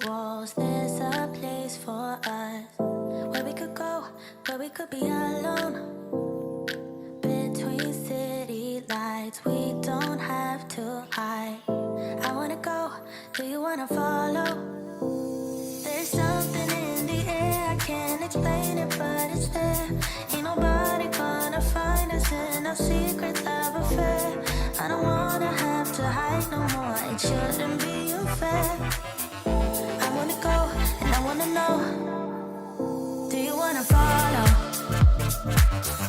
walls, there's a place for us where we could go, where we could be alone. Between city lights, we don't have to hide. I wanna go, do you wanna follow? There's something in the air, I can't explain it, but it's there. Ain't nobody gonna find us in our secret love affair. I don't wanna have to hide no more, it shouldn't be unfair. I wanna go, and I wanna know, do you wanna follow?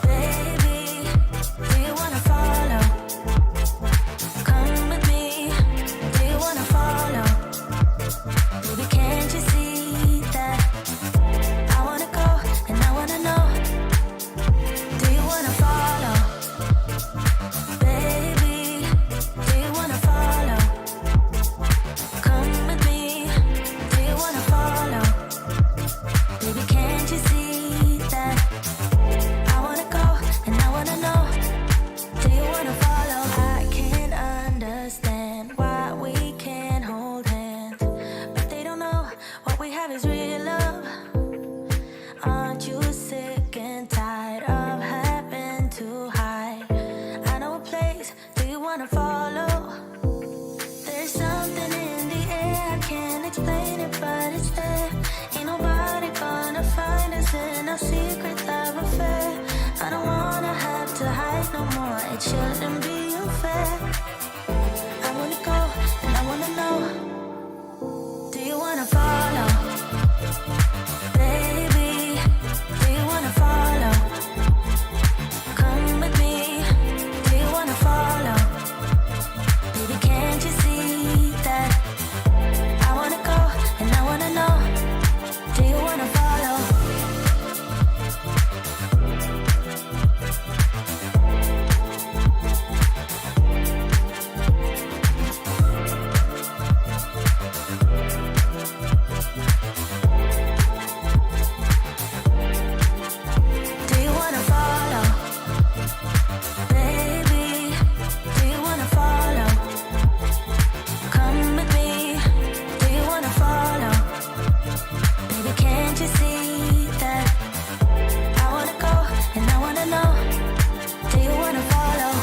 Baby, do you wanna follow? Come with me, do you wanna follow? Baby, can't you see that? I wanna go, and I wanna know, do you wanna follow? Baby, do you wanna follow? Come with me, do you wanna follow? Baby, can't you see that? I wanna go, and I wanna know, do you wanna follow? I can't understand why we can't hold hands, but they don't know what we have is real love. Aren't you sick and tired of having to hide? I know a place, do you wanna follow? There's something in the air, I can't explain it, but it's there. Ain't nobody gonna find us in our secret love affair. I don't wanna have to hide no more, it shouldn't be unfair. I wanna go, and I wanna know, do you wanna follow? Baby, do you wanna follow? Come with me, do you wanna follow? Baby, can't you see that? I wanna go, and I wanna know, do you wanna follow? Do you wanna follow? Baby, do you wanna follow? Come with me, do you wanna follow? Baby, can't you see that? I wanna go, and I wanna know, do you wanna follow?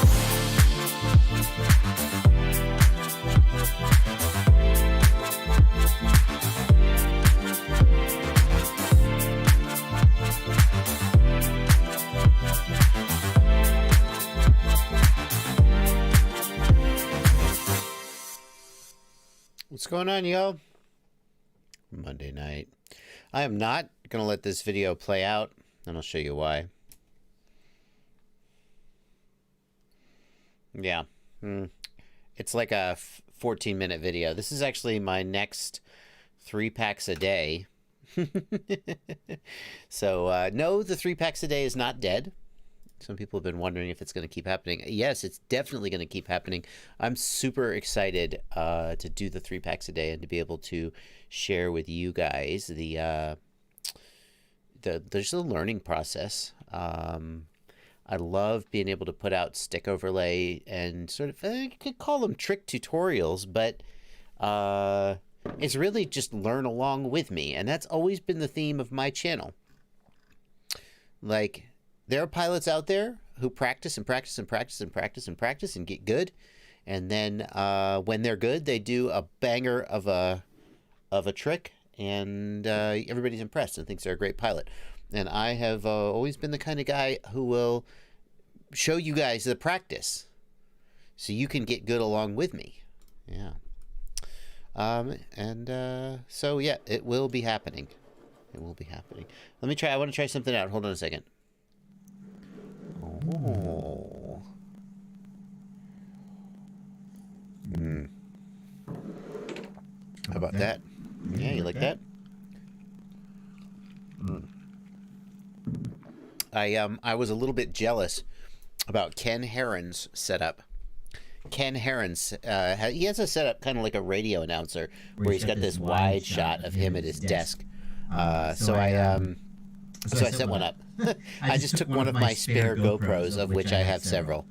What's going on, yo? Monday night. I am not going to let this video play out, and I'll show you why. Yeah. It's like a 14-minute video. This is actually my next 3 packs a day. So, no, the 3 packs a day is not dead. Some people have been wondering if it's going to keep happening. Yes, it's definitely going to keep happening. I'm super excited to do the 3 packs a day and to be able to share with you guys there's a learning process. I love being able to put out stick overlay and sort of, I could call them trick tutorials, but it's really just learn along with me. And that's always been the theme of my channel. Like, there are pilots out there who practice and practice and practice and practice and practice and get good. And then when they're good, they do a banger of a trick, and everybody's impressed and thinks they're a great pilot. And I have always been the kind of guy who will show you guys the practice so you can get good along with me. Yeah. So, yeah, it will be happening. It will be happening. Let me try. I want to try something out. Hold on a second. Oh. How about that? Yeah, you like that? I was a little bit jealous about Ken Heron's setup. Ken Heron's, he has a setup kind of like a radio announcer where he's got this wide shot of him at his desk. So I set one up. I just took one of my spare GoPros, of which I have several,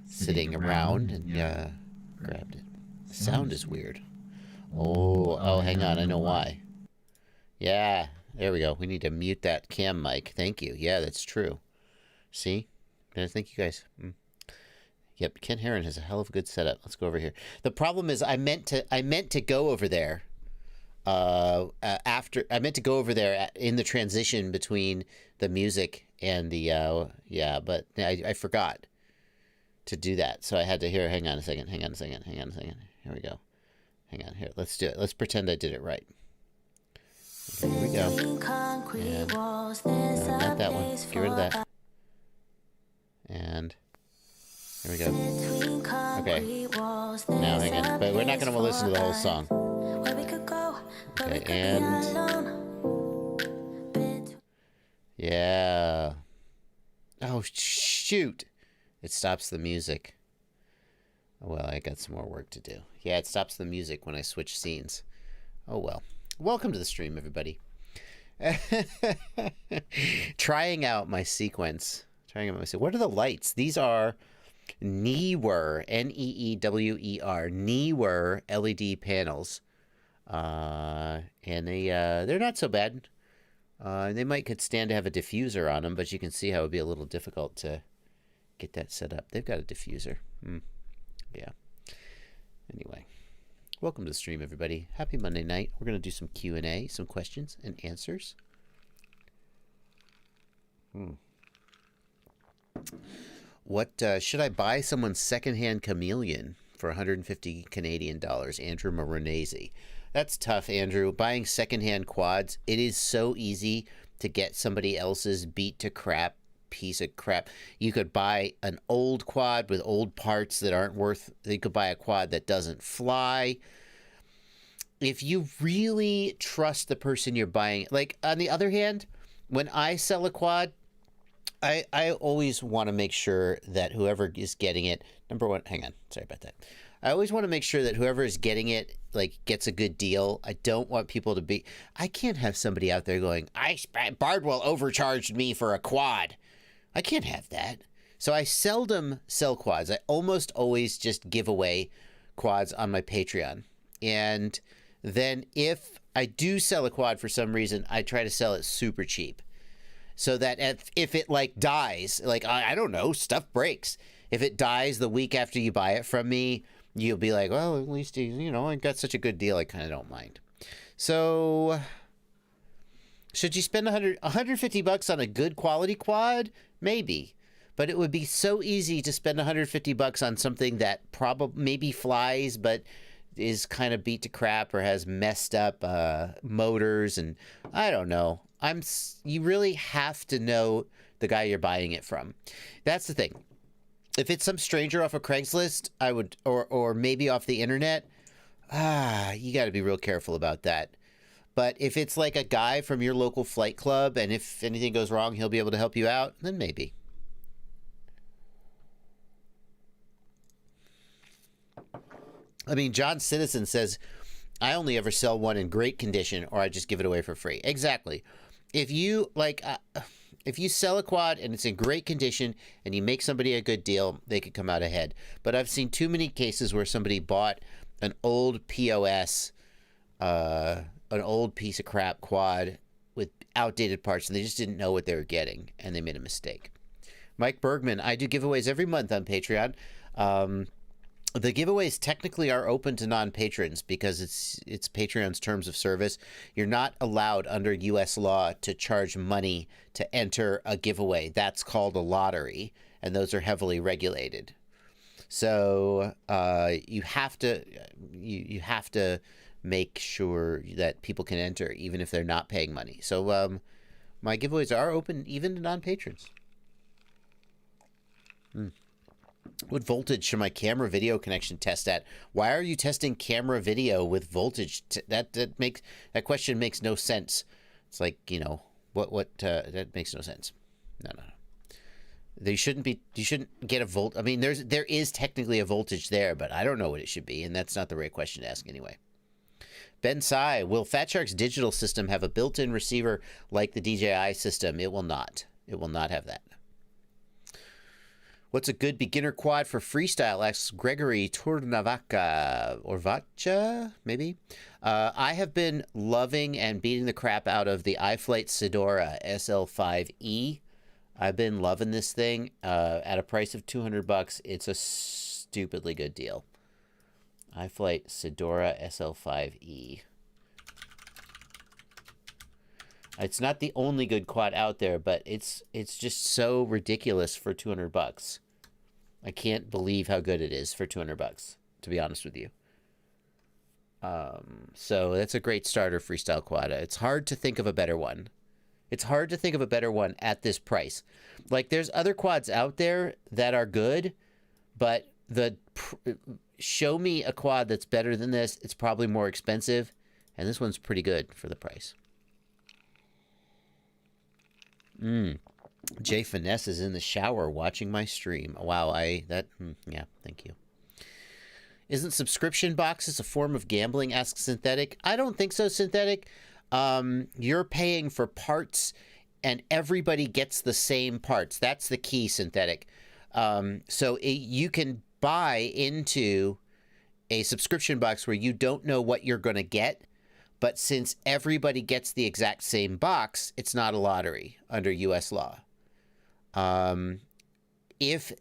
sitting around, and grabbed it. The sound is weird. Oh, hang on, I know why. Yeah, there we go. We need to mute that cam mic. Thank you. Yeah, that's true. See? Thank you guys. Yep, Ken Heron has a hell of a good setup. Let's go over here. The problem is I meant to go over there after I meant to go over there in the transition between the music and the but I forgot to do that. So I had to hang on a second. Here we go. Hang on here. Let's do it. Let's pretend I did it right. Okay, here we go. And, not that one. Get rid of that. And here we go. Okay. Now hang on. But we're not going to listen to the whole song. Okay, and yeah. Oh, shoot. It stops the music. Well, I got some more work to do. Yeah, it stops the music when I switch scenes. Oh, well. Welcome to the stream, everybody. Trying out my sequence. What are the lights? These are Neewer, Neewer, Neewer LED panels. And they're not so bad. They could stand to have a diffuser on them, but you can see how it would be a little difficult to get that set up. They've got a diffuser. Yeah. Anyway, welcome to the stream, everybody. Happy Monday night. We're going to do some Q&A, some questions and answers. What should I buy someone's secondhand chameleon for 150 Canadian dollars? Andrew Maronese. That's tough, Andrew. Buying secondhand quads, it is so easy to get somebody else's beat to crap piece of crap. You could buy an old quad with old parts that aren't worth. You could buy a quad that doesn't fly. If you really trust the person you're buying, like on the other hand, when I sell a quad, I always want to make sure that whoever is getting it, number one, hang on, sorry about that. I always want to make sure that whoever is getting it, like, gets a good deal. I don't want people to be, I can't have somebody out there going, Bardwell overcharged me for a quad. I can't have that. So I seldom sell quads. I almost always just give away quads on my Patreon. And then if I do sell a quad for some reason, I try to sell it super cheap. So that if it like dies, like, I don't know, stuff breaks. If it dies the week after you buy it from me, you'll be like, well, at least, I got such a good deal, I kind of don't mind. So should you spend $150 on a good quality quad? Maybe. But it would be so easy to spend $150 on something that maybe flies, but is kind of beat to crap or has messed up motors, and I don't know. You really have to know the guy you're buying it from. That's the thing. If it's some stranger off of Craigslist, I would, or maybe off the internet, you got to be real careful about that. But if it's like a guy from your local flight club, and if anything goes wrong, he'll be able to help you out, then maybe. I mean, John Citizen says, I only ever sell one in great condition, or I just give it away for free. Exactly. If you if you sell a quad and it's in great condition and you make somebody a good deal, they could come out ahead. But I've seen too many cases where somebody bought an old POS, an old piece of crap quad with outdated parts, and they just didn't know what they were getting, and they made a mistake. Mike Bergman, I do giveaways every month on Patreon. The giveaways technically are open to non-patrons because it's Patreon's terms of service. You're not allowed under U.S. law to charge money to enter a giveaway. That's called a lottery, and those are heavily regulated. So you have to make sure that people can enter even if they're not paying money. So my giveaways are open even to non-patrons. What voltage should my camera video connection test at? Why are you testing camera video with voltage? That question makes no sense. It's like, that makes no sense. No. You shouldn't get a volt. I mean, there is technically a voltage there, but I don't know what it should be, and that's not the right question to ask anyway. Ben Sai, will Fat Shark's digital system have a built-in receiver like the DJI system? It will not. It will not have that. What's a good beginner quad for freestyle? Asks Gregory Tornavaca or Vacha, maybe. I have been loving and beating the crap out of the iFlight Sidora SL5E. I've been loving this thing at a price of $200. It's a stupidly good deal. iFlight Sidora SL5E. It's not the only good quad out there, but it's just so ridiculous for $200. I can't believe how good it is for $200, to be honest with you. So that's a great starter freestyle quad. It's hard to think of a better one. It's hard to think of a better one at this price. Like, there's other quads out there that are good, but show me a quad that's better than this. It's probably more expensive, and this one's pretty good for the price. Jay Finesse is in the shower watching my stream. Wow, yeah, thank you. Isn't subscription boxes a form of gambling? Asks Synthetic. I don't think so, Synthetic. You're paying for parts, and everybody gets the same parts. That's the key, Synthetic. So you can buy into a subscription box where you don't know what you're going to get, but since everybody gets the exact same box, it's not a lottery under U.S. law. If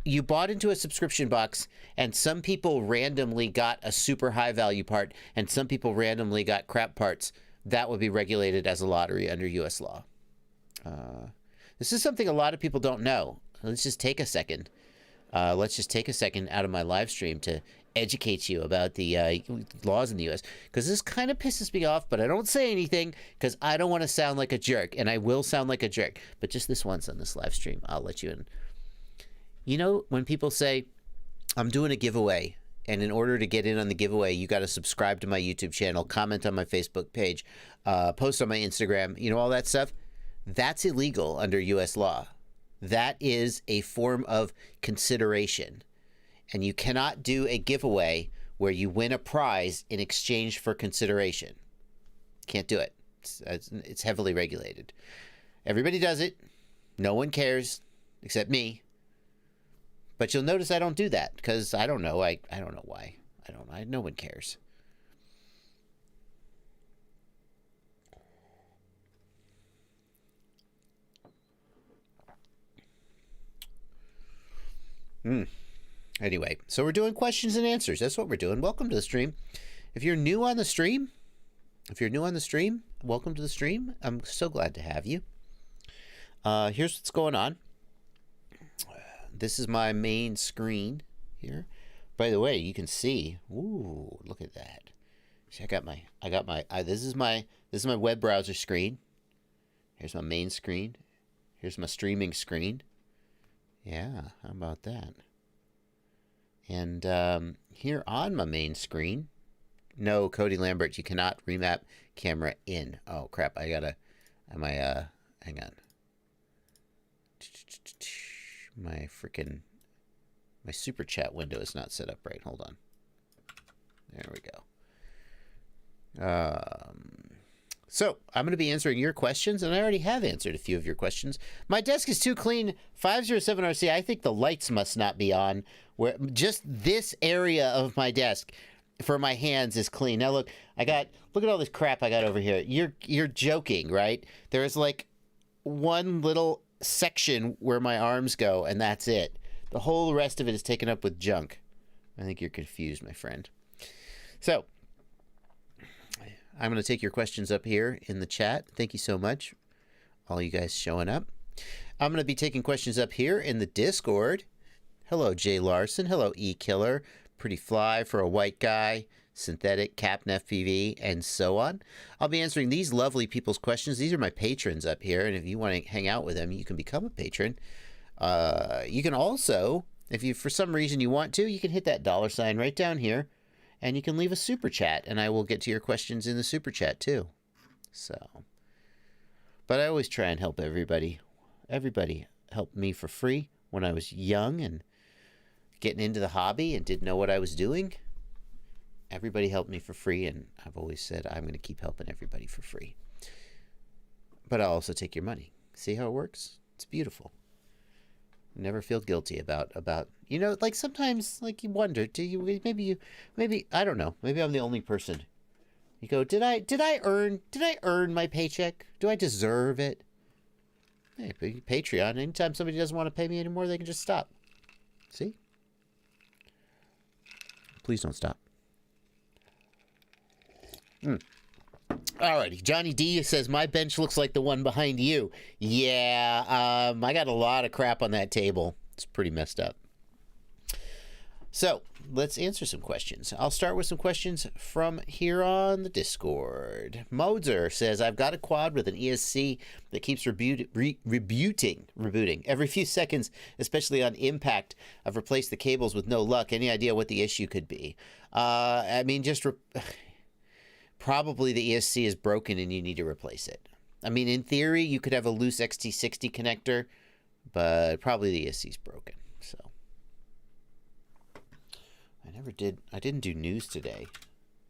you bought into a subscription box and some people randomly got a super high value part and some people randomly got crap parts, that would be regulated as a lottery under U.S. law. This is something a lot of people don't know. Let's just take a second. Let's just take a second out of my live stream to educate you about the laws in the U.S. because this kind of pisses me off, but I don't say anything because I don't want to sound like a jerk, and I will sound like a jerk, but just this once on this live stream, I'll let you in. You know, when people say, I'm doing a giveaway, and in order to get in on the giveaway, you got to subscribe to my YouTube channel, comment on my Facebook page, post on my Instagram, you know, all that stuff, that's illegal under U.S. law. That is a form of consideration. And you cannot do a giveaway where you win a prize in exchange for consideration. Can't do it. It's heavily regulated. Everybody does it. No one cares except me. But you'll notice I don't do that because I don't know. I don't know why. No one cares. Anyway, so we're doing questions and answers. That's what we're doing. Welcome to the stream. If you're new on the stream, welcome to the stream. I'm so glad to have you. Here's what's going on. This is my main screen here. By the way, you can see. Ooh, look at that. See, this is my web browser screen. Here's my main screen. Here's my streaming screen. Yeah, how about that? And here on my main screen, no, Cody Lambert, you cannot remap camera in. Oh, crap. Hang on. My super chat window is not set up right. Hold on. There we go. So I'm going to be answering your questions, and I already have answered a few of your questions. My desk is too clean. 507RC, I think the lights must not be on. Where just this area of my desk for my hands is clean. Now look at all this crap I got over here. You're joking, right? There's like one little section where my arms go, and that's it. The whole rest of it is taken up with junk. I think you're confused, my friend. So I'm going to take your questions up here in the chat. Thank you so much, all you guys showing up. I'm going to be taking questions up here in the Discord. Hello, Jay Larson. Hello, E-Killer. Pretty fly for a white guy. Synthetic, Captain FPV, and so on. I'll be answering these lovely people's questions. These are my patrons up here, and if you want to hang out with them, you can become a patron. You can also, if you for some reason you want to, you can hit that $ right down here, and you can leave a super chat, and I will get to your questions in the super chat too. So, but I always try and help everybody. Everybody helped me for free when I was young and getting into the hobby and didn't know what I was doing. Everybody helped me for free, and I've always said I'm going to keep helping everybody for free. But I'll also take your money. See how it works? It's beautiful. Never feel guilty about like sometimes like you wonder, do you maybe I don't know, maybe I'm the only person. You go, did I earn my paycheck? Do I deserve it? Hey, Patreon, anytime somebody doesn't want to pay me anymore, they can just stop. See? Please don't stop. Alrighty, Johnny D says, my bench looks like the one behind you. Yeah, I got a lot of crap on that table. It's pretty messed up. So, let's answer some questions. I'll start with some questions from here on the Discord. Moser says, I've got a quad with an ESC that keeps rebooting every few seconds, especially on impact. I've replaced the cables with no luck. Any idea what the issue could be? I mean, probably the ESC is broken and you need to replace it. I mean, in theory, you could have a loose XT60 connector, but probably the ESC is broken. So I didn't do news today.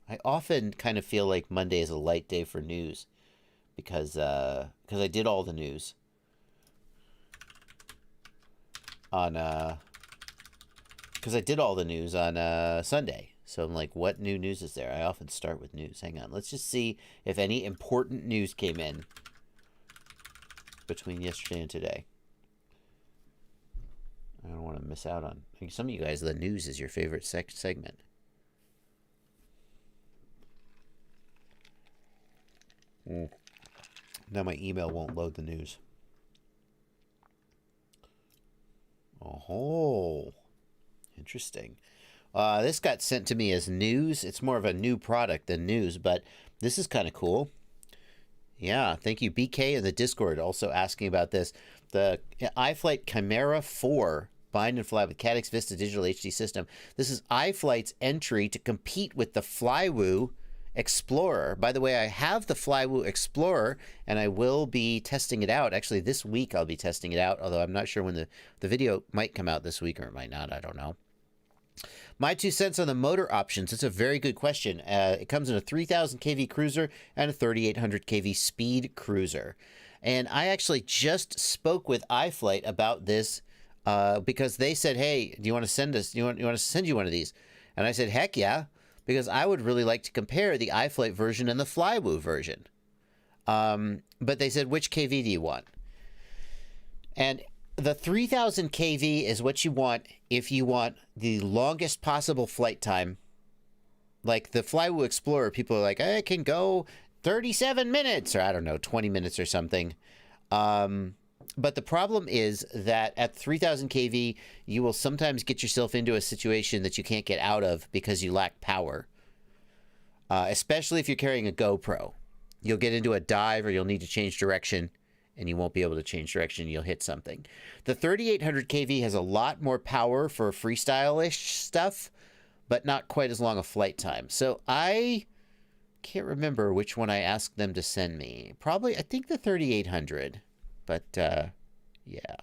I often kind of feel like Monday is a light day for news because I did all the news on Sunday. So I'm like, what new news is there? I often start with news. Hang on. Let's just see if any important news came in between yesterday and today. I don't want to miss out on. I think some of you guys, the news is your favorite segment. Now my email won't load the news. Oh, interesting. This got sent to me as news. It's more of a new product than news, but this is kind of cool. Yeah, thank you. BK in the Discord also asking about this. The iFlight Chimera 4 bind and fly with CADX Vista digital HD system. This is iFlight's entry to compete with the Flywoo Explorer. By the way, I have the Flywoo Explorer, and I will be testing it out. Actually, this week I'll be testing it out, although I'm not sure when the video might come out this week, or it might not. I don't know. My 2 cents on the motor options. It's a very good question. It comes in a 3,000 kV cruiser and a 3,800 kV speed cruiser. And I actually just spoke with iFlight about this because they said, "Hey, do you want to send us? You want to send you one of these?" And I said, "Heck yeah," because I would really like to compare the iFlight version and the Flywoo version. But they said, "Which kV do you want?" And the 3,000 kV is what you want if you want the longest possible flight time. Like the Flywoo Explorer, people are like, I can go 37 minutes, or I don't know, 20 minutes or something. But the problem is that at 3,000 kV, you will sometimes get yourself into a situation that you can't get out of because you lack power. Especially if you're carrying a GoPro. You'll get into a dive or you'll need to change direction, and you won't be able to change direction. You'll hit something. The 3,800 kV has a lot more power for freestyle-ish stuff, but not quite as long a flight time. So I can't remember which one I asked them to send me. Probably, I think the 3,800. But, yeah.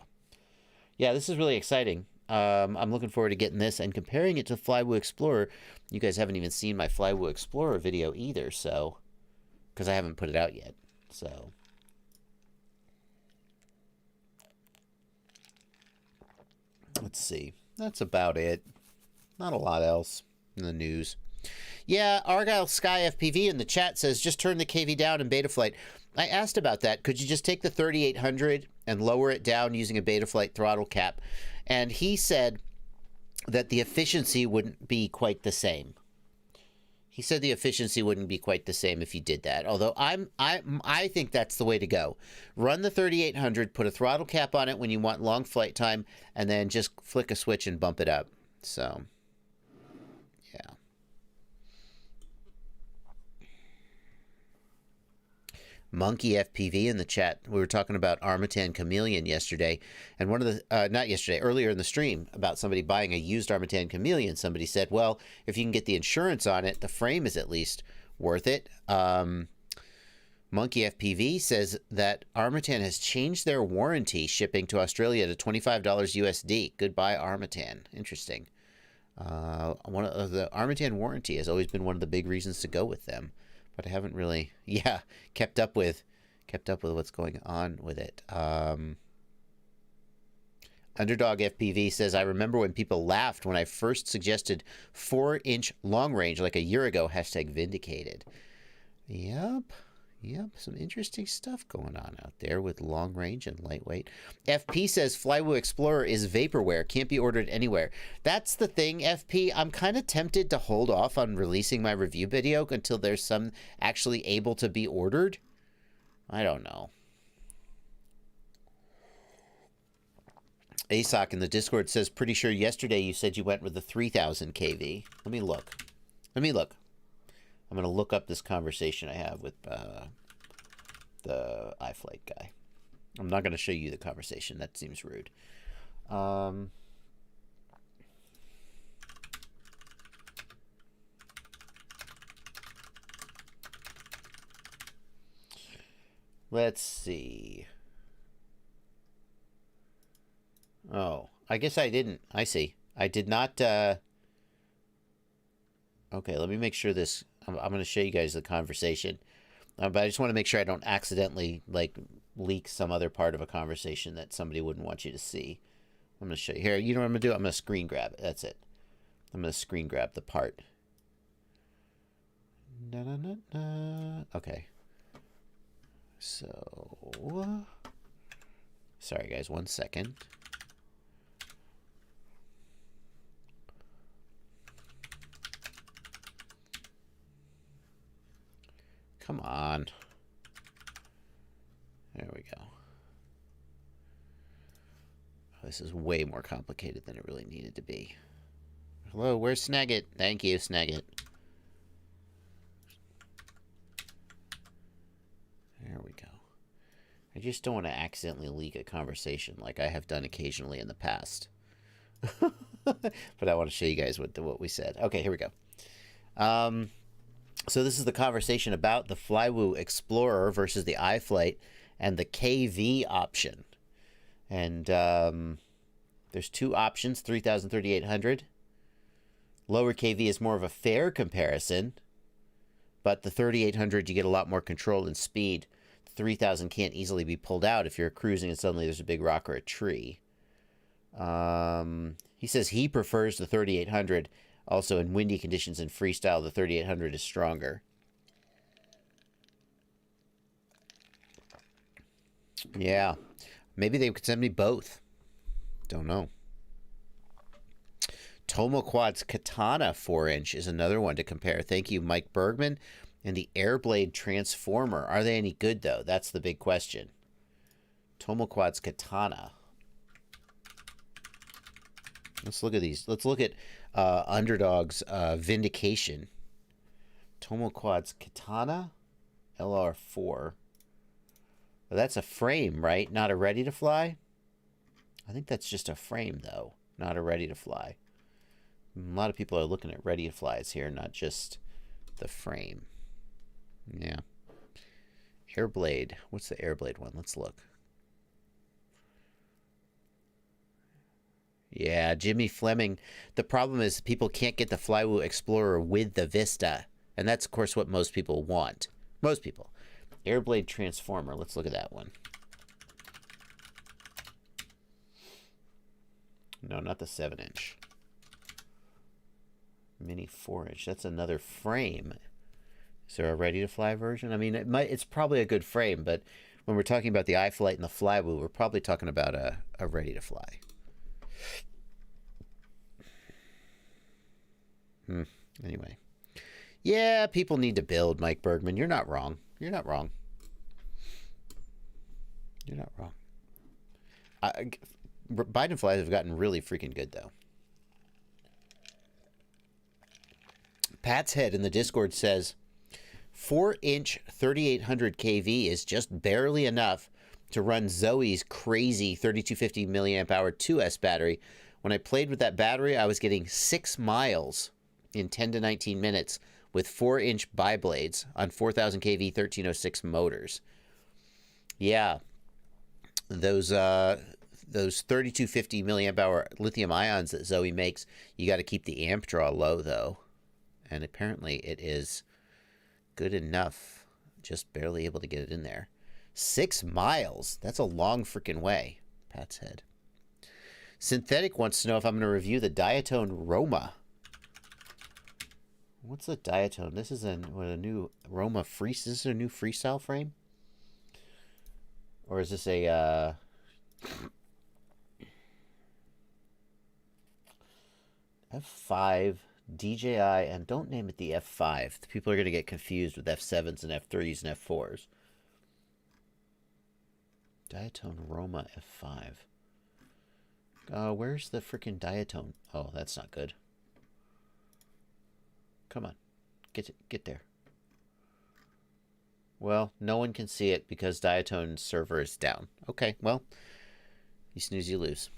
Yeah, this is really exciting. I'm looking forward to getting this and comparing it to Flywoo Explorer. You guys haven't even seen my Flywoo Explorer video either, so... because I haven't put it out yet, so... let's see. That's about it. Not a lot else in the news. Yeah, Argyle Sky FPV in the chat says, just turn the KV down in Betaflight. I asked about that. Could you just take the 3,800 and lower it down using a Betaflight throttle cap? And he said that the efficiency wouldn't be quite the same. He said the efficiency wouldn't be quite the same if you did that. Although I think that's the way to go. Run the 3,800, put a throttle cap on it when you want long flight time, and then just flick a switch and bump it up. So, yeah. Monkey FPV in the chat. We were talking about Armatan Chameleon yesterday, and one of the not yesterday, earlier in the stream, about somebody buying a used Armatan Chameleon. Somebody said, well, if you can get the insurance on it, the frame is at least worth it. Monkey FPV says that Armatan has changed their warranty shipping to Australia to $25 USD. Goodbye, Armatan. Interesting. One of the Armatan warranty has always been one of the big reasons to go with them. But I haven't really, kept up with what's going on with it. Underdog FPV says, I remember when people laughed when I first suggested 4-inch long range like a year ago. Hashtag vindicated. Yep. Yep. Some interesting stuff going on out there with long range and lightweight. FP says Flywoo Explorer is vaporware. Can't be ordered anywhere. That's the thing, FP. I'm kind of tempted to hold off on releasing my review video until there's some actually able to be ordered. I don't know. ASOC in the Discord says, pretty sure yesterday you said you went with the 3000 kV. Let me look. Let me look. I'm going to look up this conversation I have with the iFlight guy. I'm not going to show you the conversation. That seems rude. Let's see. Oh, I guess I didn't. I see. I did not. Okay, let me make sure this. I'm going to show you guys the conversation. But I just want to make sure I don't accidentally, like, leak some other part of a conversation that somebody wouldn't want you to see. I'm going to show you. Here, you know what I'm going to do? I'm going to screen grab it. That's it. I'm going to screen grab the part. Okay. So, sorry guys, 1 second. Come on. There we go. Oh, this is way more complicated than it really needed to be. Hello, where's Snagit? Thank you, Snagit. There we go. I just don't want to accidentally leak a conversation like I have done occasionally in the past. But I want to show you guys what we said. Okay, here we go. So this is the conversation about the Flywoo Explorer versus the iFlight and the KV option. And there's two options, 3000, 3800. Lower KV is more of a fair comparison, but the 3800 you get a lot more control and speed. The 3000 can't easily be pulled out if you're cruising and suddenly there's a big rock or a tree. He says he prefers the 3800. Also, in windy conditions and freestyle, the 3800 is stronger. Yeah. Maybe they could send me both. Don't know. Tomo Quad's Katana 4-inch is another one to compare. Thank you, Mike Bergman. And the Airblade Transformer. Are they any good, though? That's the big question. Tomo Quad's Katana. Let's look at these. Let's look at Underdog's Vindication. Tomo Quad's Katana LR4. Well, that's a frame, right? Not a ready to fly? I think that's just a frame, though. Not a ready to fly. A lot of people are looking at ready to flies here, not just the frame. Yeah. Airblade. What's the Airblade one? Let's look. Yeah, Jimmy Fleming. The problem is people can't get the Flywoo Explorer with the Vista. And that's, of course, what most people want. Most people. Airblade Transformer. Let's look at that one. No, not the 7-inch. Mini 4-inch. That's another frame. Is there a ready-to-fly version? I mean, it's probably a good frame, but when we're talking about the iFlight and the Flywoo, we're probably talking about a ready-to-fly. Anyway. Yeah, people need to build, Mike Bergman. You're not wrong. You're not wrong. You're not wrong. Biden flies have gotten really freaking good, though. Pat's Head in the Discord says, 4-inch 3800 kV is just barely enough to run Zoe's crazy 3250 milliamp hour 2S battery. When I played with that battery, I was getting 6 miles in 10 to 19 minutes with 4-inch biblades on 4000 kV 1306 motors. Yeah, those 3250 milliamp hour lithium ions that Zoe makes, you got to keep the amp draw low, though. And apparently it is good enough. Just barely able to get it in there. 6 miles. That's a long freaking way. Pat's Head. Synthetic wants to know if I'm going to review the Diatone Roma. What's the Diatone? This is a new Roma free. Is this a new freestyle frame? Or is this a F5 DJI? And don't name it the F5. The people are going to get confused with F7s and F3s and F4s. Diatone Roma F5. Where's the freaking Diatone? Oh, that's not good. Come on. Get there. Well, no one can see it because Diatone's server is down. Okay, well, you snooze, you lose.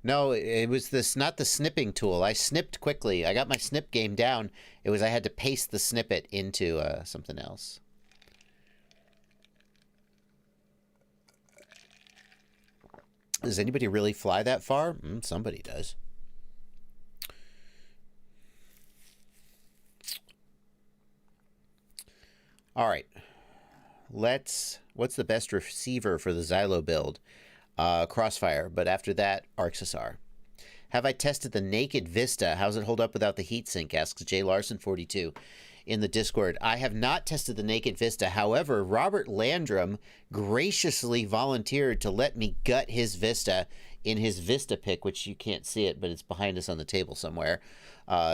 No, it was this, not the snipping tool. I snipped quickly. I got my snip game down. It was I had to paste the snippet into something else. Does anybody really fly that far? Somebody does. All right. What's the best receiver for the Xylo build? Crossfire, but after that, ArcSR. Have I tested the naked Vista? How's it hold up without the heatsink? Asks J Larson 42 in the Discord. I have not tested the naked Vista. However, Robert Landrum graciously volunteered to let me gut his Vista in his Vista pick, which you can't see it, but it's behind us on the table somewhere.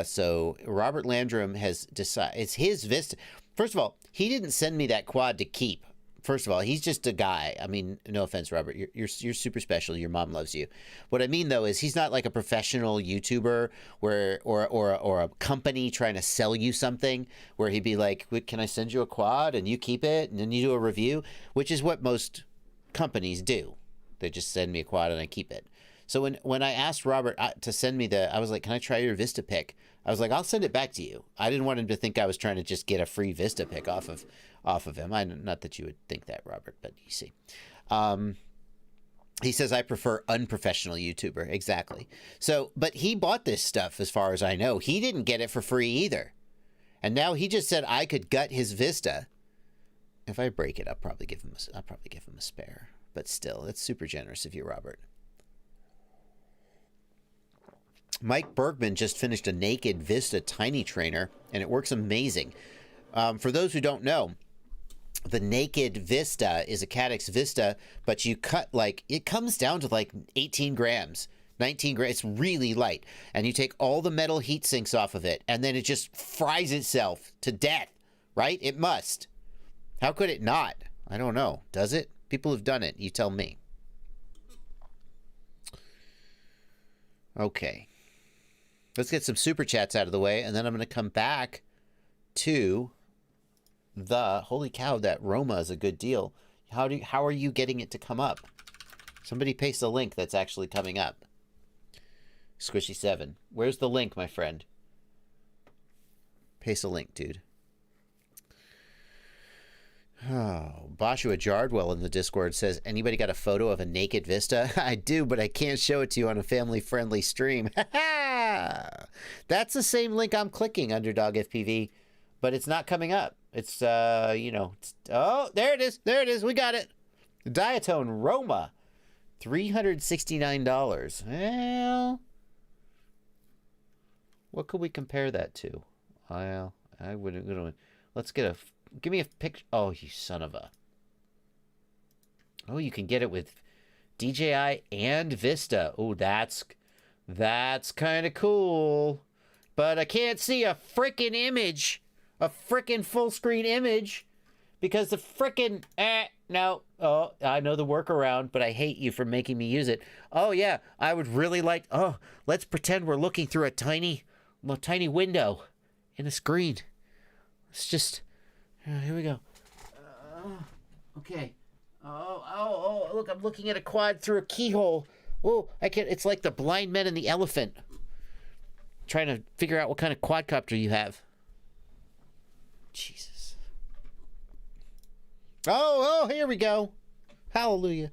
So Robert Landrum has decided it's his Vista. First of all, he didn't send me that quad to keep. First of all, he's just a guy. I mean, no offense, Robert. You're super special. Your mom loves you. What I mean, though, is he's not like a professional YouTuber or a company trying to sell you something where he'd be like, can I send you a quad and you keep it and then you do a review, which is what most companies do. They just send me a quad and I keep it. So when I asked Robert to send me I was like, can I try your Vista pick? I was like, I'll send it back to you. I didn't want him to think I was trying to just get a free Vista pick off of him. Not that you would think that, Robert, but you see. He says, I prefer unprofessional YouTuber. Exactly. So, but he bought this stuff as far as I know. He didn't get it for free either. And now he just said I could gut his Vista. If I break it, I'll probably give him a spare. But still, that's super generous of you, Robert. Mike Bergman just finished a naked Vista Tiny Trainer, and it works amazing. For those who don't know, the naked Vista is a Caddx Vista, but you cut it comes down to like 18 grams, 19 grams. It's really light. And you take all the metal heat sinks off of it, and then it just fries itself to death, right? It must. How could it not? I don't know. Does it? People have done it. You tell me. Okay. Let's get some super chats out of the way, and then I'm going to come back to the holy cow. That Roma is a good deal. How are you getting it to come up? Somebody paste a link that's actually coming up. Squishy7, where's the link, my friend? Paste a link, dude. Oh, Boshua Jardwell in the Discord says, anybody got a photo of a naked Vista? I do, but I can't show it to you on a family-friendly stream. That's the same link I'm clicking, Underdog FPV, but it's not coming up. It's, oh, there it is. There it is. We got it. Diatone Roma, $369. Well, what could we compare that to? Well, I wouldn't. Let's get a... Give me a picture. Oh, you son of a... Oh, you can get it with DJI and Vista. Oh, that's kind of cool. But I can't see a freaking image. A freaking full screen image. Because the freaking... no. Oh, I know the workaround, but I hate you for making me use it. Oh, yeah. I would really like... Oh, let's pretend we're looking through a tiny window in a screen. Let's just... here we go. Okay. Oh, look, I'm looking at a quad through a keyhole. Oh, I can't. It's like the blind men and the elephant. Trying to figure out what kind of quadcopter you have. Jesus. Oh, here we go. Hallelujah.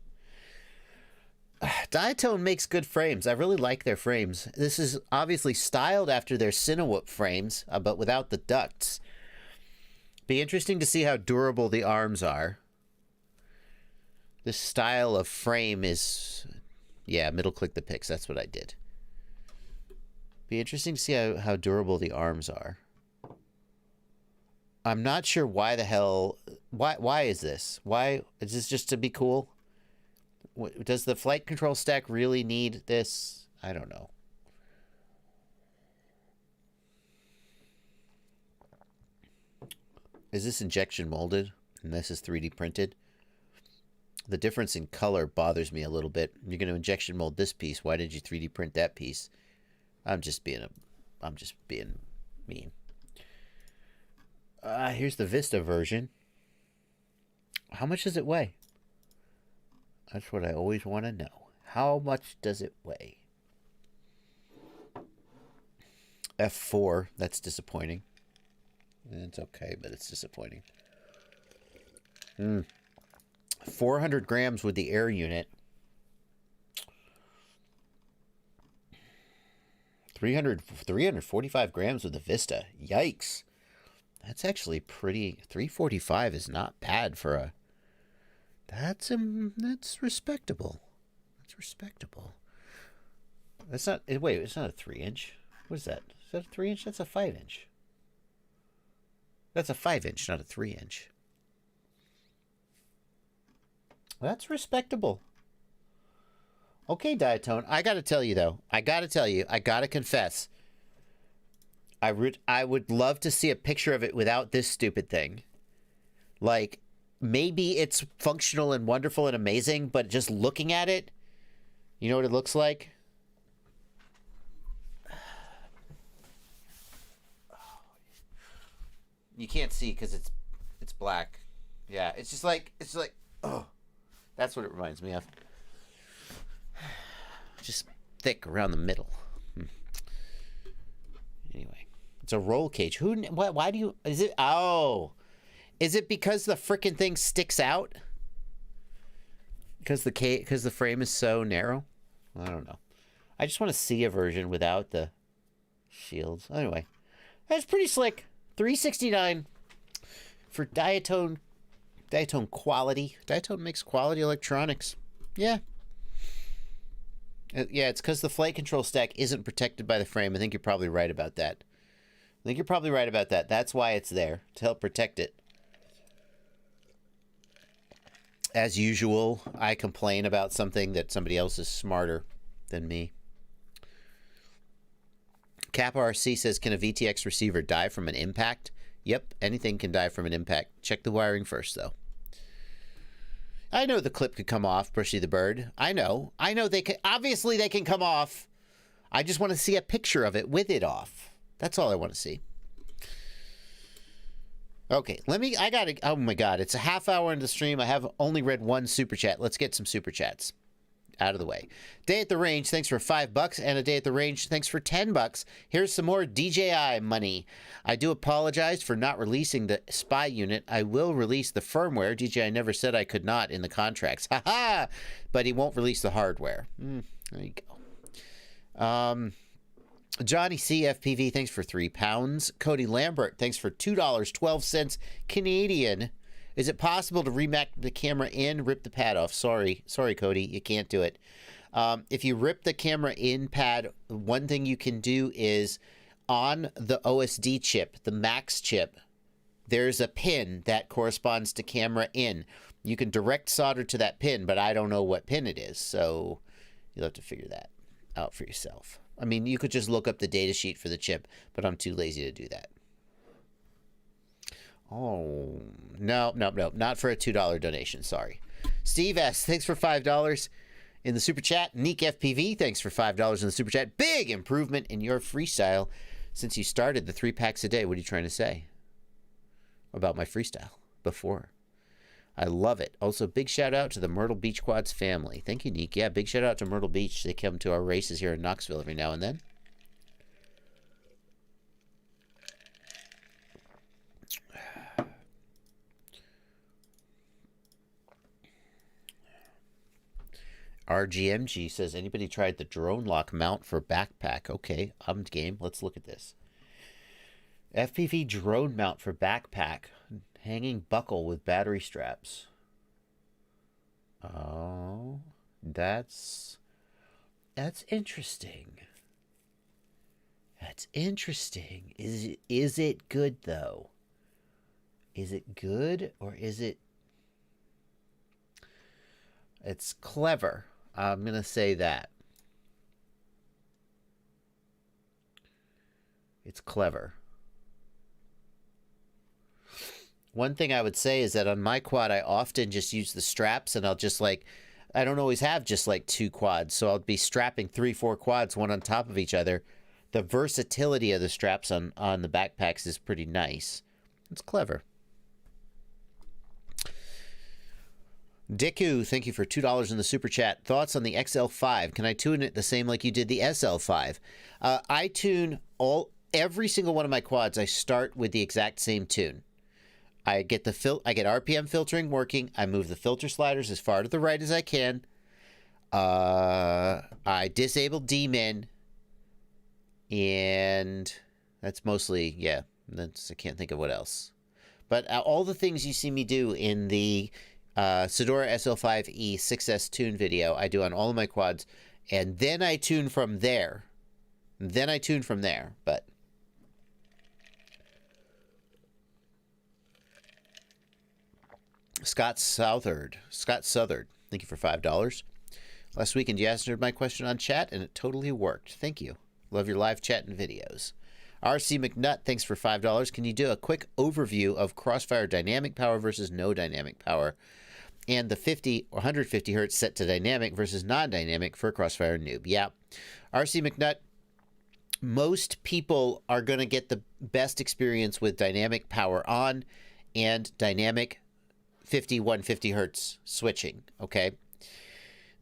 Diatone makes good frames. I really like their frames. This is obviously styled after their Cinewhoop frames, but without the ducts. Be interesting to see how durable the arms are. This style of frame is, yeah, middle click the pics. That's what I did. Be interesting to see how durable the arms are. I'm not sure why the hell, why is this? Why is this just to be cool? Does the flight control stack really need this? I don't know. Is this injection molded? And this is 3D printed? The difference in color bothers me a little bit. You're going to injection mold this piece. Why did you 3D print that piece? I'm just being mean. Here's the Vista version. How much does it weigh? That's what I always want to know. How much does it weigh? F4. That's disappointing. It's okay, but it's disappointing. 400 grams with the air unit. 345 grams with the Vista. Yikes. That's actually pretty. 345 is not bad for a. That's respectable. That's respectable. That's not. Wait, it's not a 3-inch. What is that? Is that a 3-inch? That's a 5-inch. That's a 5-inch, not a 3-inch. That's respectable. Okay, Diatone. I got to tell you, though. I got to confess. I would love to see a picture of it without this stupid thing. Like, maybe it's functional and wonderful and amazing, but just looking at it, you know what it looks like? You can't see because it's black. Yeah, it's just like, oh, that's what it reminds me of. Just thick around the middle. Anyway, it's a roll cage. Why do you, is it, oh, is it because the frickin' thing sticks out? Because the frame is so narrow? I don't know. I just want to see a version without the shields. Anyway, that's pretty slick. $369 for Diatone quality. Diatone makes quality electronics. Yeah. Yeah, it's because the flight control stack isn't protected by the frame. I think you're probably right about that. That's why it's there, to help protect it. As usual, I complain about something that somebody else is smarter than me. Kappa RC says, can a VTX receiver die from an impact? Yep, anything can die from an impact. Check the wiring first, though. I know the clip could come off, Bushy the Bird. I know they can. Obviously, they can come off. I just want to see a picture of it with it off. That's all I want to see. Okay, I got to, oh my God, it's a half hour into the stream. I have only read one super chat. Let's get some super chats out of the way. Day at the Range, thanks for $5, and a Day at the Range, thanks for $10. Here's some more DJI money. I do apologize for not releasing the spy unit. I will release the firmware. DJI never said I could not in the contracts. Haha! But he won't release the hardware. There you go. Johnny CFPV, thanks for £3. Cody Lambert, thanks for $2.12 Canadian. Is it possible to remount the camera in, rip the pad off? Sorry, Cody, you can't do it. If you rip the camera in pad, one thing you can do is on the OSD chip, the Max chip, there's a pin that corresponds to camera in. You can direct solder to that pin, but I don't know what pin it is, so you'll have to figure that out for yourself. I mean, you could just look up the data sheet for the chip, but I'm too lazy to do that. Oh, no, not for a $2 donation, sorry. Steve S., thanks for $5 in the super chat. Neek FPV, thanks for $5 in the super chat. Big improvement in your freestyle since you started the 3 packs a day. What are you trying to say about my freestyle before? I love it. Also, big shout out to the Myrtle Beach Quads family. Thank you, Neek. Yeah, big shout out to Myrtle Beach. They come to our races here in Knoxville every now and then. RGMG says, anybody tried the drone lock mount for backpack? Okay, I'm game. Let's look at this. FPV drone mount for backpack. Hanging buckle with battery straps. Oh, that's interesting. That's interesting. Is it good though? Is it good or is it? It's clever. I'm gonna say that. It's clever. One thing I would say is that on my quad, I often just use the straps, and I'll just like, I don't always have just like 2 quads, so I'll be strapping 3-4 quads, one on top of each other. The versatility of the straps on the backpacks is pretty nice. It's clever. Diku, thank you for $2 in the super chat. Thoughts on the XL5? Can I tune it the same like you did the SL5? I tune every single one of my quads. I start with the exact same tune. I get RPM filtering working. I move the filter sliders as far to the right as I can. I disable D-min, and that's mostly, yeah. I can't think of what else. But all the things you see me do in the Sedora SL5E 6S tune video, I do on all of my quads, and then I tune from there. But Scott Southard, thank you for $5. Last weekend you answered my question on chat, and it totally worked. Thank you. Love your live chat and videos. RC McNutt, thanks for $5. Can you do a quick overview of Crossfire dynamic power versus no dynamic power, and the 50 or 150 hertz set to dynamic versus non-dynamic for a Crossfire noob? Yeah. RC McNutt, most people are going to get the best experience with dynamic power on and dynamic 50, 150 hertz switching, okay?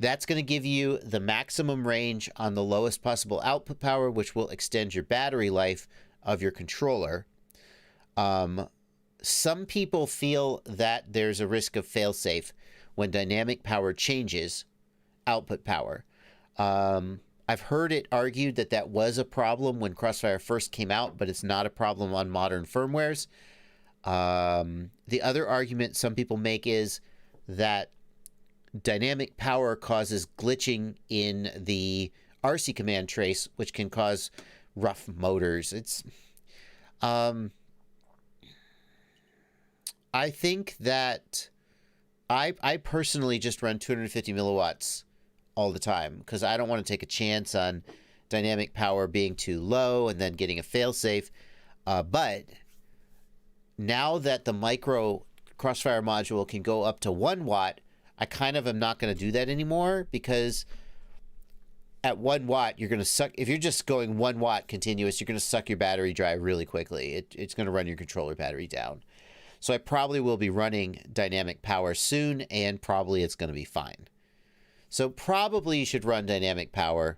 That's going to give you the maximum range on the lowest possible output power, which will extend your battery life of your controller. Some people feel that there's a risk of failsafe when dynamic power changes output power. I've heard it argued that that was a problem when Crossfire first came out, but it's not a problem on modern firmwares. The other argument some people make is that dynamic power causes glitching in the RC command trace, which can cause rough motors. I think that I personally just run 250 milliwatts all the time because I don't want to take a chance on dynamic power being too low and then getting a failsafe. But now that the micro Crossfire module can go up to 1 watt, I kind of am not going to do that anymore, because at 1 watt, you're going to suck. If you're just going 1 watt continuous, you're going to suck your battery dry really quickly. It's going to run your controller battery down. So I probably will be running dynamic power soon, and probably it's going to be fine. So probably you should run dynamic power.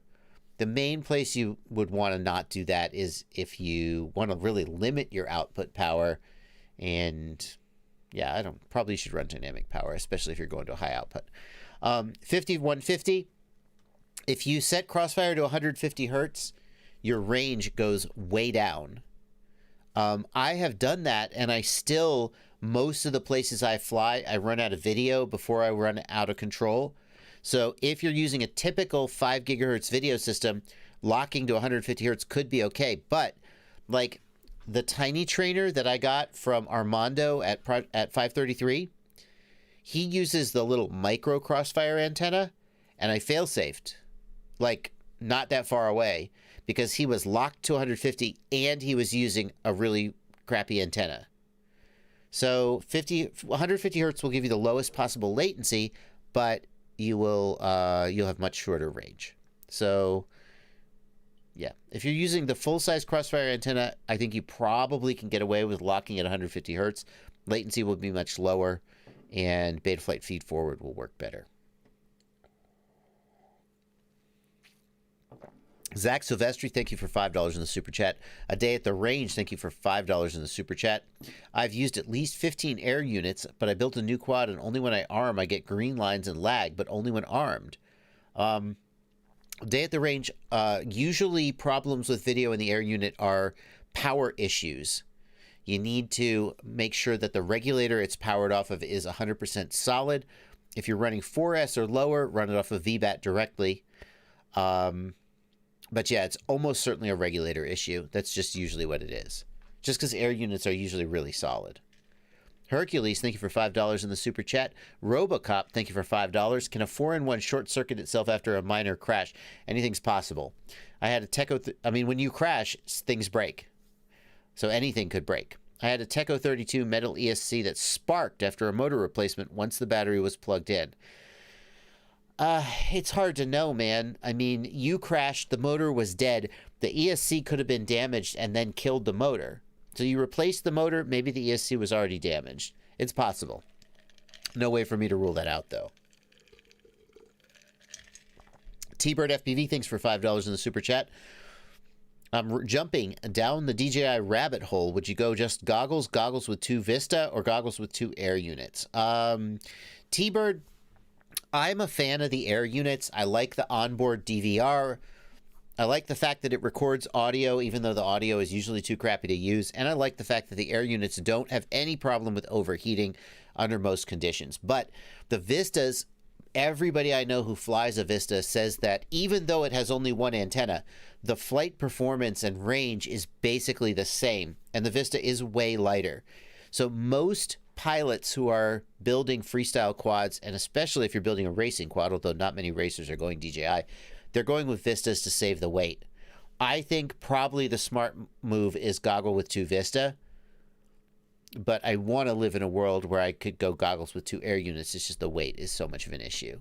The main place you would want to not do that is if you want to really limit your output power. And yeah, probably should run dynamic power, especially if you're going to a high output. 50, 150. If you set Crossfire to 150 hertz, your range goes way down. I have done that, and I still, most of the places I fly, I run out of video before I run out of control. So if you're using a typical 5 gigahertz video system, locking to 150 hertz could be okay. But like the tiny trainer that I got from Armando at 533, he uses the little micro Crossfire antenna, and I fail-safed, like not that far away, because he was locked to 150 and he was using a really crappy antenna. So 150 hertz will give you the lowest possible latency, but you'll have much shorter range. So yeah, if you're using the full-size Crossfire antenna, I think you probably can get away with locking at 150 hertz. Latency will be much lower, and Betaflight feed forward will work better. Zach Silvestri, thank you for $5 in the super chat. A Day at the Range, thank you for $5 in the super chat. I've used at least 15 air units, but I built a new quad, and only when I arm I get green lines and lag, but only when armed. Day at the Range, usually problems with video in the air unit are power issues. You need to make sure that the regulator it's powered off of is 100% solid, If you're running 4S or lower, run it off of VBAT directly. But yeah, it's almost certainly a regulator issue. That's just usually what it is. Just because air units are usually really solid. Hercules, thank you for $5 in the super chat. Robocop, thank you for $5. Can a 4-in-1 short circuit itself after a minor crash? Anything's possible. I had a Teco... when you crash, things break. So anything could break. I had a Teco 32 metal ESC that sparked after a motor replacement once the battery was plugged in. It's hard to know, man. I mean, you crashed, the motor was dead. The ESC could have been damaged and then killed the motor. So you replaced the motor, maybe the ESC was already damaged. It's possible. No way for me to rule that out, though. T-Bird FPV, thanks for $5 in the super chat. I'm jumping down the DJI rabbit hole. Would you go just goggles with 2 Vista, or goggles with 2 air units? T-Bird, I'm a fan of the air units. I like the onboard DVR. I like the fact that it records audio, even though the audio is usually too crappy to use. And I like the fact that the air units don't have any problem with overheating under most conditions. But the Vistas, everybody I know who flies a Vista says that even though it has only one antenna, the flight performance and range is basically the same. And the Vista is way lighter. So most pilots who are building freestyle quads, and especially if you're building a racing quad, although not many racers are going DJI, they're going with Vistas to save the weight. I think probably the smart move is goggle with 2 Vista, but I want to live in a world where I could go goggles with 2 air units. It's just the weight is so much of an issue.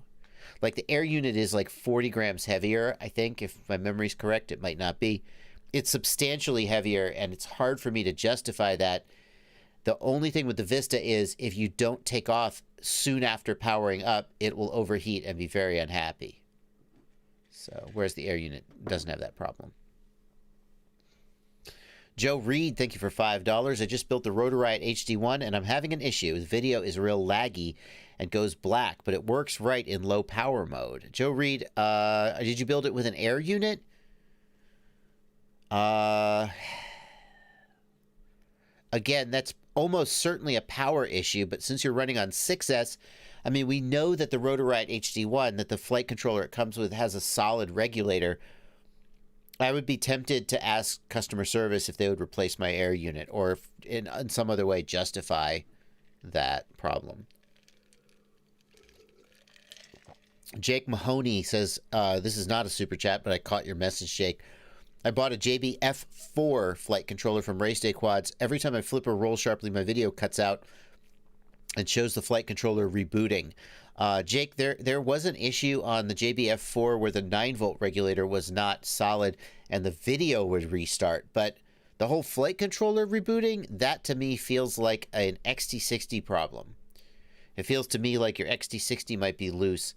Like the air unit is like 40 grams heavier, I think, if my memory's correct. It might not be. It's substantially heavier, and it's hard for me to justify that. The only thing with the Vista is if you don't take off soon after powering up, it will overheat and be very unhappy. So, whereas the air unit doesn't have that problem. Joe Reed, thank you for $5. I just built the Rotor Riot HD1 and I'm having an issue. The video is real laggy and goes black, but it works right in low power mode. Joe Reed, did you build it with an air unit? Again, that's almost certainly a power issue, but since you're running on 6S, I mean, we know that the Rotor Riot HD1, that the flight controller it comes with has a solid regulator. I would be tempted to ask customer service if they would replace my air unit, or if in some other way justify that problem. Jake Mahoney says, this is not a super chat, but I caught your message, Jake. I bought a JB F4 flight controller from Race Day Quads. Every time I flip or roll sharply, my video cuts out and shows the flight controller rebooting. Jake, there was an issue on the JB F4 where the 9-volt regulator was not solid and the video would restart. But the whole flight controller rebooting, that to me feels like an XT60 problem. It feels to me like your XT60 might be loose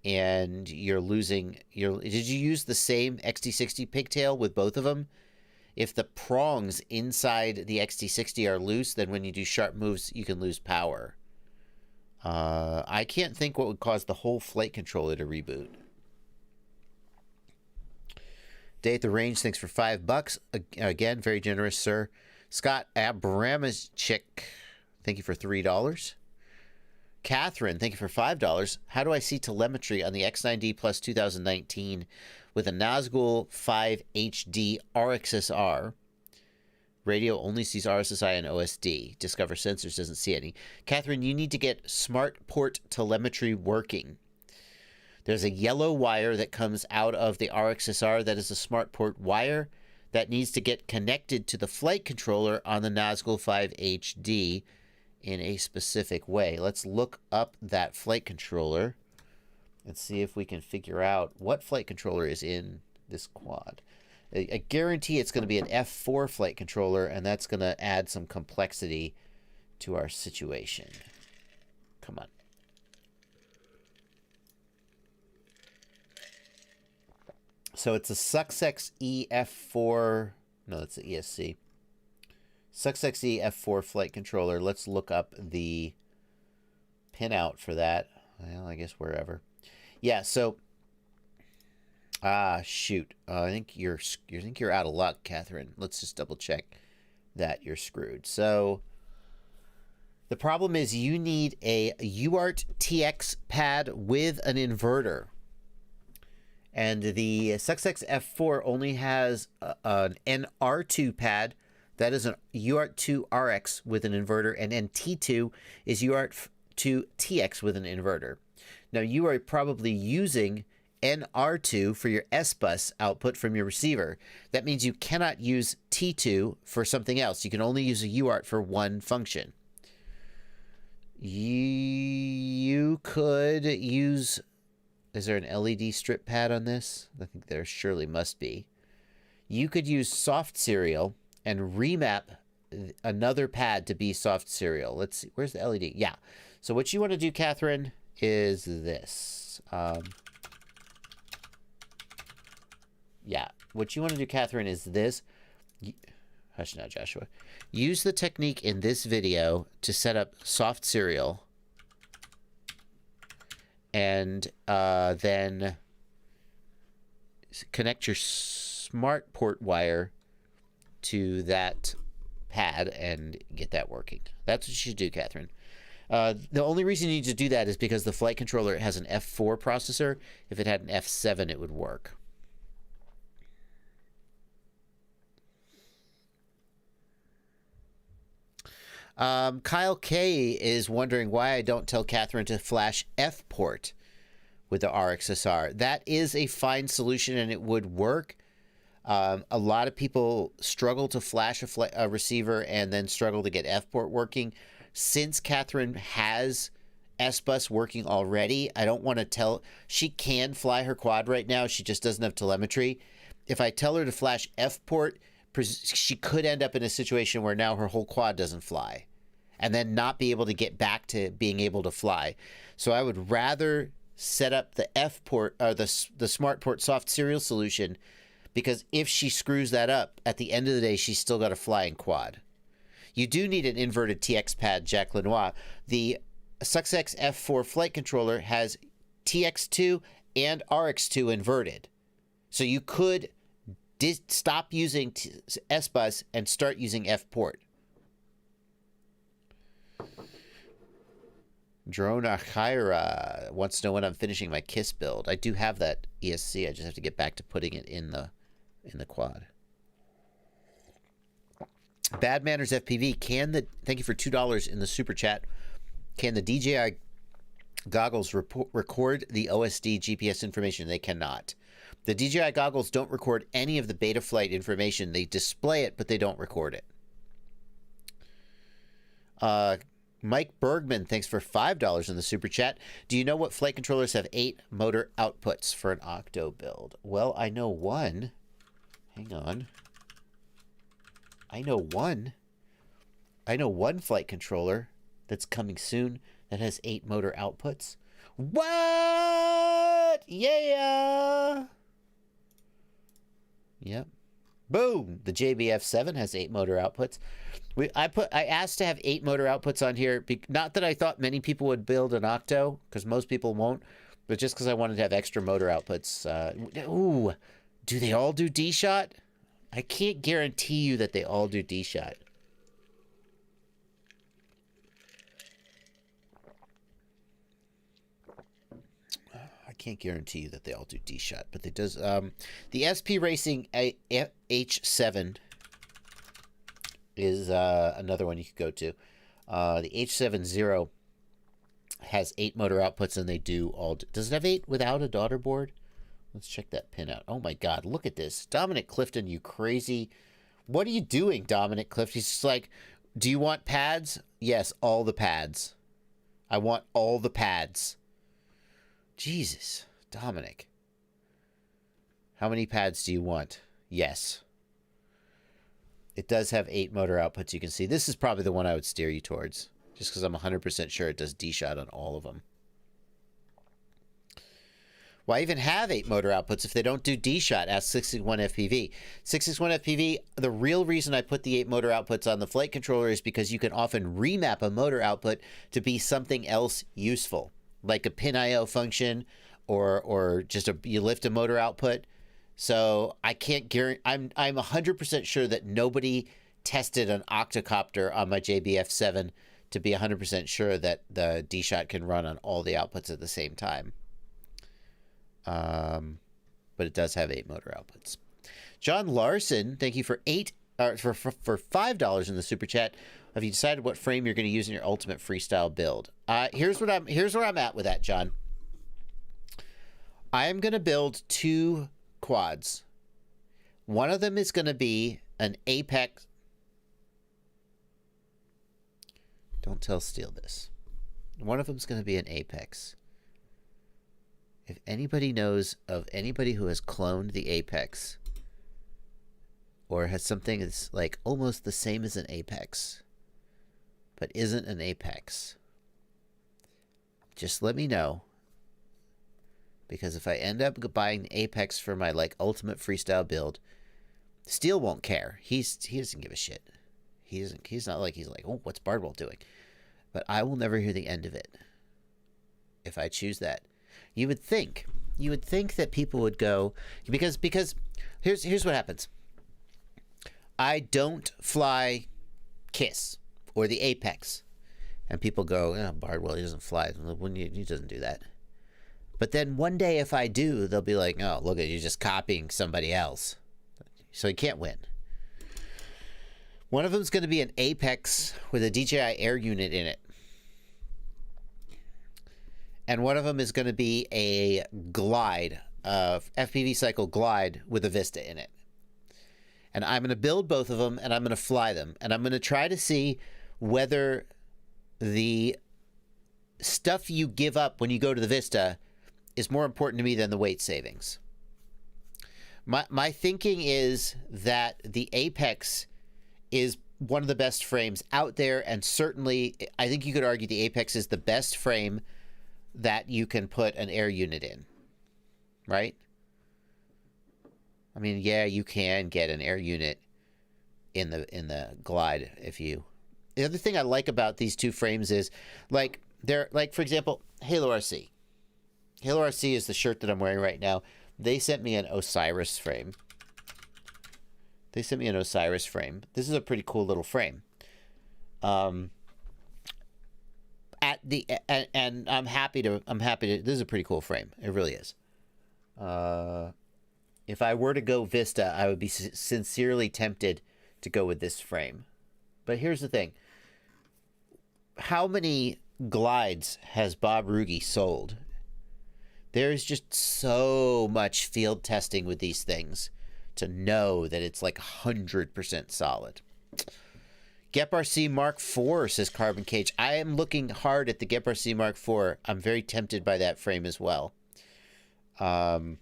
and you're losing your... Did you use the same XT60 pigtail with both of them? If the prongs inside the XT60 are loose, then when you do sharp moves, you can lose power. I can't think what would cause the whole flight controller to reboot. Day at the Range, thanks for $5. Again, very generous, sir. Scott Abramczyk, thank you for $3. Catherine, thank you for $5. How do I see telemetry on the X9D Plus 2019 with a Nazgul 5 HD RxSR? Radio only sees RSSI and OSD. Discover Sensors doesn't see any. Catherine, you need to get Smart Port telemetry working. There's a yellow wire that comes out of the RxSR that is a Smart Port wire that needs to get connected to the flight controller on the Nazgul 5 HD in a specific way. Let's look up that flight controller and see if we can figure out what flight controller is in this quad. I guarantee it's going to be an F4 flight controller, and that's going to add some complexity to our situation. Come on. So it's a Success EF4. No, that's the ESC. Success EF4 flight controller. Let's look up the pinout for that. Well, I guess wherever. Yeah, so... shoot. I think you're out of luck, Catherine. Let's just double check that you're screwed. So The problem is you need a UART TX pad with an inverter. And the SuccessX F4 only has an NR2 pad. That is an UART2 RX with an inverter. And NT2 is UART2 TX with an inverter. Now, you are probably using NR2 for your S-bus output from your receiver. That means you cannot use T2 for something else. You can only use a UART for one function. You could use... Is there an LED strip pad on this? I think there surely must be. You could use soft serial and remap another pad to be soft serial. Let's see. Where's the LED? Yeah. So what you want to do, Catherine, is this. Yeah. What you want to do, Catherine, is this. Hush now, Joshua. Use the technique in this video to set up soft serial. And then connect your smart port wire to that pad and get that working. That's what you should do, Catherine. The only reason you need to do that is because the flight controller has an F4 processor. If it had an F7, it would work. Kyle K is wondering why I don't tell Catherine to flash F port with the RXSR. That is a fine solution and it would work. A lot of people struggle to flash a receiver and then struggle to get F port working. Since Catherine has S-bus working already, I don't want to tell... She can fly her quad right now. She just doesn't have telemetry. If I tell her to flash F port, she could end up in a situation where now her whole quad doesn't fly and then not be able to get back to being able to fly. So I would rather set up the F port or the smart port soft serial solution, because if she screws that up, at the end of the day, she's still got a flying quad. You do need an inverted TX pad, Jacques Lenoir. The SuccessX F4 flight controller has TX2 and RX2 inverted. So you could stop using S-bus and start using F-port. Drone Achaira wants to know when I'm finishing my KISS build. I do have that ESC. I just have to get back to putting it in the quad. Bad Manners FPV, thank you for $2 in the super chat. Can the DJI goggles record the OSD GPS information? They cannot. The DJI goggles don't record any of the beta flight information. They display it, but they don't record it. Mike Bergman, thanks for $5 in the super chat. Do you know what flight controllers have 8 motor outputs for an Octo build? Well, I know one. Hang on. I know one flight controller that's coming soon that has 8 motor outputs. What? Yeah. Yep. Boom. The JBF7 has 8 motor outputs. I asked to have 8 motor outputs on here. Not that I thought many people would build an Octo, because most people won't, but just because I wanted to have extra motor outputs. Ooh. Do they all do D-Shot? I can't guarantee you that they all do D-Shot. I can't guarantee you that they all do D-Shot, but it does. The SP Racing H7 is another one you could go to. The H70 has 8 motor outputs, and they do all... Does it have 8 without a daughter board? Let's check that pin out. Oh my God, look at this. Dominic Clifton, you crazy. What are you doing, Dominic Clifton? He's just like, do you want pads? Yes, all the pads. I want all the pads. Jesus, Dominic. How many pads do you want? Yes. It does have 8 motor outputs, you can see. This is probably the one I would steer you towards, just because I'm 100% sure it does D-Shot on all of them. Why even have 8 motor outputs if they don't do D-Shot? Ask 661 FPV. 661 FPV, the real reason I put the 8 motor outputs on the flight controller is because you can often remap a motor output to be something else useful, like a pin IO function or just you lift a motor output. So I can't guarantee... I'm 100% sure that nobody tested an octocopter on my JBF7 to be 100% sure that the D-Shot can run on all the outputs at the same time. But it does have 8 motor outputs. John Larson, thank you for $5 in the super chat. Have you decided what frame you're going to use in your ultimate freestyle build? Here's where I'm at with that, John. I am going to build 2 quads. One of them is going to be an Apex. Don't tell Steel this. One of them is going to be an Apex. If anybody knows of anybody who has cloned the Apex or has something that's like almost the same as an Apex but isn't an Apex, just let me know. Because if I end up buying the Apex for my like ultimate freestyle build, Steel won't care. He doesn't give a shit. He's not like, he's like, oh, what's Bardwell doing? But I will never hear the end of it if I choose that. You would think that people would go, because here's what happens. I don't fly Kiss or the Apex, and people go, oh, Bardwell, he doesn't fly. He doesn't do that. But then one day if I do, they'll be like, oh, look at you, just copying somebody else. So you can't win. One of them is going to be an Apex with a DJI Air unit in it. And one of them is going to be a Glide, FPV Cycle Glide with a Vista in it. And I'm going to build both of them, and I'm going to fly them. And I'm going to try to see whether the stuff you give up when you go to the Vista is more important to me than the weight savings. My thinking is that the Apex is one of the best frames out there, and certainly I think you could argue the Apex is the best frame that you can put an air unit in, right? I mean, yeah, you can get an air unit in the Glide if you. The other thing I like about these 2 frames is like they're like, for example, Halo RC. Halo RC is the shirt that I'm wearing right now. They sent me an Osiris frame. This is a pretty cool little frame. And I'm happy to. This is a pretty cool frame. It really is. If I were to go Vista, I would be sincerely tempted to go with this frame. But here's the thing. How many Glides has Bob Ruge sold? There's just so much field testing with these things to know that it's like 100% solid. GepRC Mark IV, says Carbon Cage. I am looking hard at the GepRC Mark IV. I'm very tempted by that frame as well. Part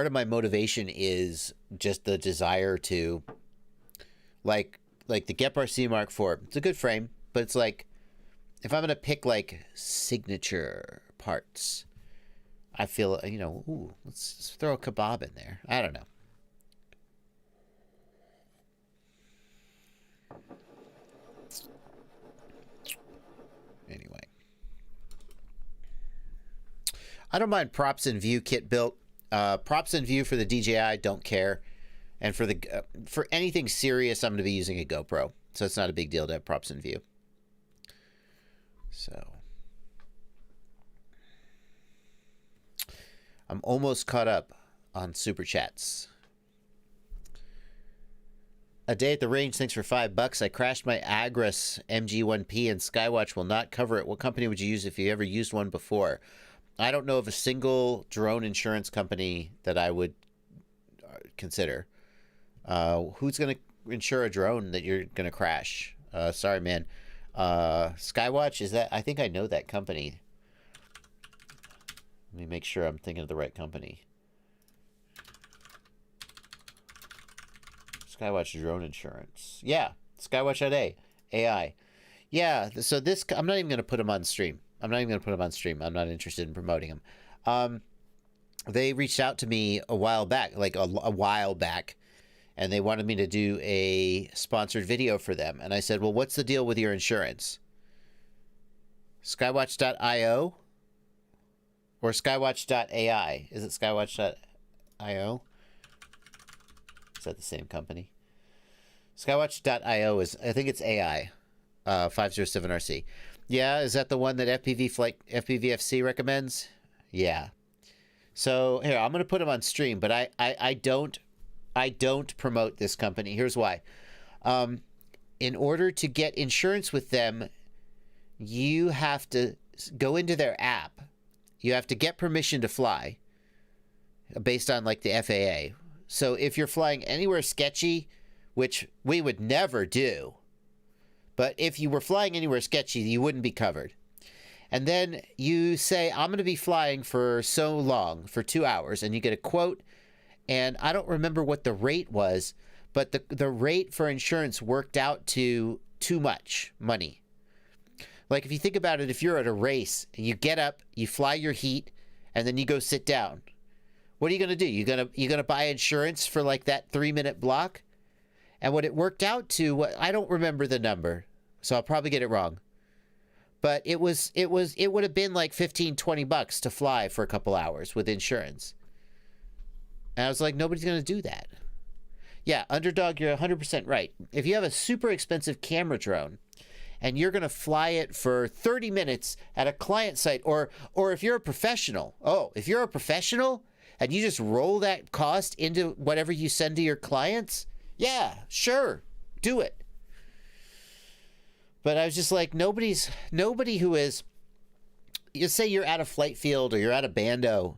of my motivation is just the desire to, like the GepRC Mark IV. It's a good frame, but it's like, if I'm going to pick like signature parts, I feel, ooh, let's throw a kebab in there. I don't know. Anyway. I don't mind props and view kit built. Props and view for the DJI, don't care. And for anything serious, I'm going to be using a GoPro. So it's not a big deal to have props and view. So I'm almost caught up on super chats. A day at the range, thanks for $5. I crashed my Agras MG1P and Skywatch will not cover it. What company would you use if you ever used one before? I don't know of a single drone insurance company that I would consider. Who's going to insure a drone that you're going to crash? Sorry, man. Skywatch, is that? I think I know that company. Let me make sure I'm thinking of the right company. Skywatch drone insurance. Yeah, Skywatch AI. Yeah, so this, I'm not even going to put them on stream. I'm not interested in promoting them. They reached out to me a while back, and they wanted me to do a sponsored video for them. And I said, well, what's the deal with your insurance? Skywatch.io or Skywatch.ai? Is it Skywatch.io? Is that the same company? Skywatch.io is, I think it's AI, 507RC. Yeah, is that the one that FPVFC recommends? Yeah. So here, I'm going to put them on stream, but I don't promote this company. Here's why. In order to get insurance with them, you have to go into their app. You have to get permission to fly based on like the FAA. So if you're flying anywhere sketchy, which we would never do, but if you were flying anywhere sketchy, you wouldn't be covered. And then you say, I'm going to be flying for so long, for 2 hours, and you get a quote. And I don't remember what the rate was, but the rate for insurance worked out to too much money. Like if you think about it, if you're at a race and you get up, you fly your heat, and then you go sit down, what are you going to do? You're going to buy insurance for like that 3-minute block? And what it worked out to, I don't remember the number, so I'll probably get it wrong. But it would have been like $15-20 to fly for a couple hours with insurance. And I was like, nobody's going to do that. Yeah, Underdog, you're 100% right. If you have a super expensive camera drone and you're going to fly it for 30 minutes at a client site, or if you're a professional, if you're a professional and you just roll that cost into whatever you send to your clients, yeah, sure, do it. But I was just like, nobody who is, you say you're at a flight field or you're at a bando,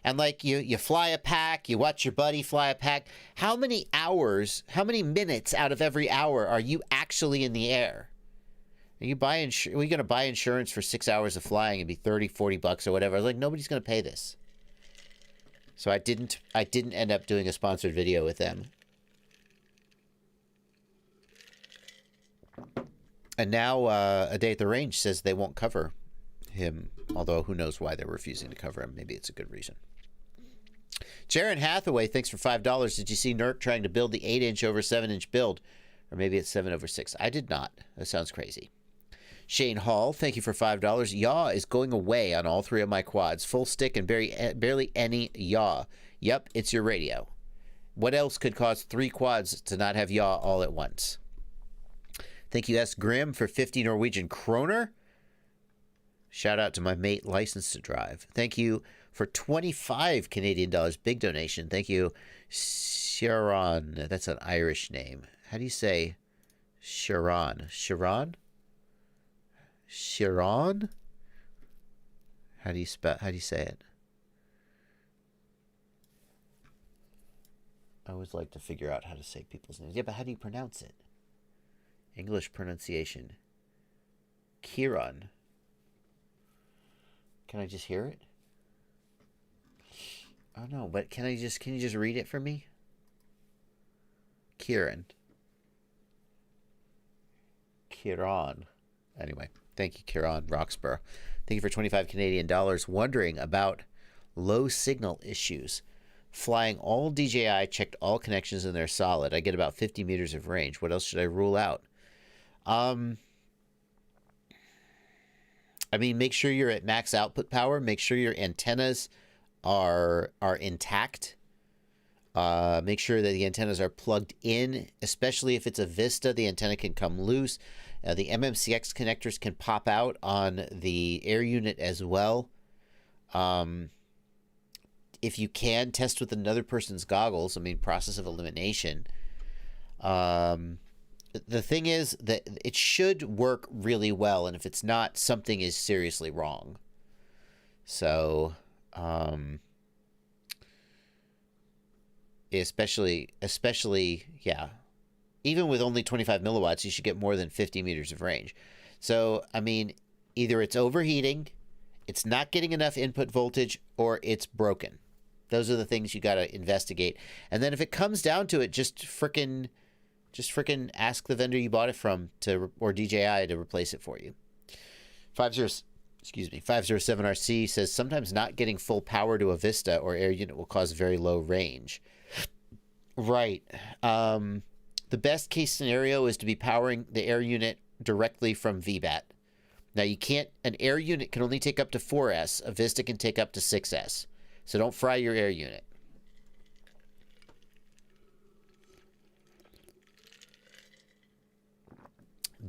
and like you fly a pack, you watch your buddy fly a pack. How many hours, how many minutes out of every hour are you actually in the air? Are you going to buy insurance for 6 hours of flying and be $30-40 or whatever? I was like, nobody's going to pay this. So I didn't end up doing a sponsored video with them. And now A Day at the Range says they won't cover him, although who knows why they're refusing to cover him. Maybe it's a good reason. Jaron Hathaway, thanks for $5. Did you see NERC trying to build the 8-inch over 7-inch build? Or maybe it's 7 over 6. I did not. That sounds crazy. Shane Hall, thank you for $5. Yaw is going away on all 3 of my quads. Full stick and barely any yaw. Yep, it's your radio. What else could cause 3 quads to not have yaw all at once? Thank you, S. Grimm, for 50 Norwegian kroner. Shout out to my mate, License to Drive. Thank you for 25 Canadian dollars. Big donation. Thank you, Sharon. That's an Irish name. How do you say Sharon? Sharon? Sharon? How do you say it? I always like to figure out how to say people's names. Yeah, but how do you pronounce it? English pronunciation. Kieran. Can I just hear it? Oh no, but can you just read it for me? Kieran. Kieran. Anyway, thank you, Kieran Roxborough. Thank you for 25 Canadian dollars. Wondering about low signal issues. Flying all DJI, checked all connections and they're solid. I get about 50 meters of range. What else should I rule out? I mean, make sure you're at max output power. Make sure your antennas are intact. Make sure that the antennas are plugged in, especially if it's a Vista. The antenna can come loose. The MMCX connectors can pop out on the air unit as well. If you can, test with another person's goggles. I mean, process of elimination. The thing is that it should work really well, and if it's not, something is seriously wrong. So, especially, yeah, even with only 25 milliwatts, you should get more than 50 meters of range. So, I mean, either it's overheating, it's not getting enough input voltage, or it's broken. Those are the things you got to investigate. And then if it comes down to it, just frickin' ask the vendor you bought it from or DJI to replace it for you. 507RC says sometimes not getting full power to a Vista or air unit will cause very low range. Right. The best case scenario is to be powering the air unit directly from VBAT. Now an air unit can only take up to 4S. A Vista can take up to 6S. So don't fry your air unit.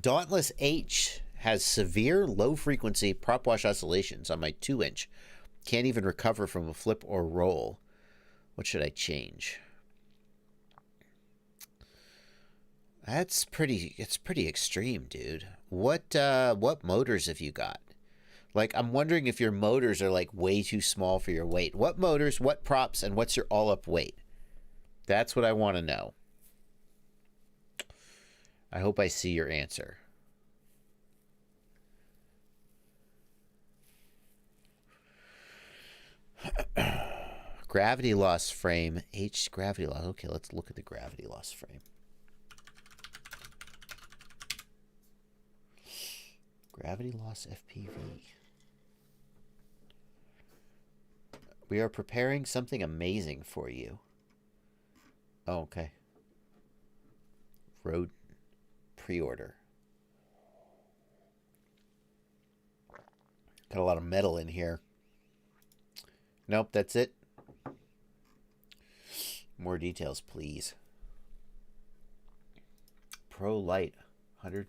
Dauntless H has severe low-frequency prop wash oscillations on my 2-inch. Can't even recover from a flip or roll. What should I change? It's pretty extreme, dude. What motors have you got? Like, I'm wondering if your motors are like way too small for your weight. What motors, what props, and what's your all-up weight? That's what I want to know. I hope I see your answer. Gravity loss frame. H gravity loss. Okay, let's look at the gravity loss frame. Gravity loss FPV. We are preparing something amazing for you. Oh, okay. Road pre-order. Got a lot of metal in here. Nope, that's it. More details, please. Pro Light, 100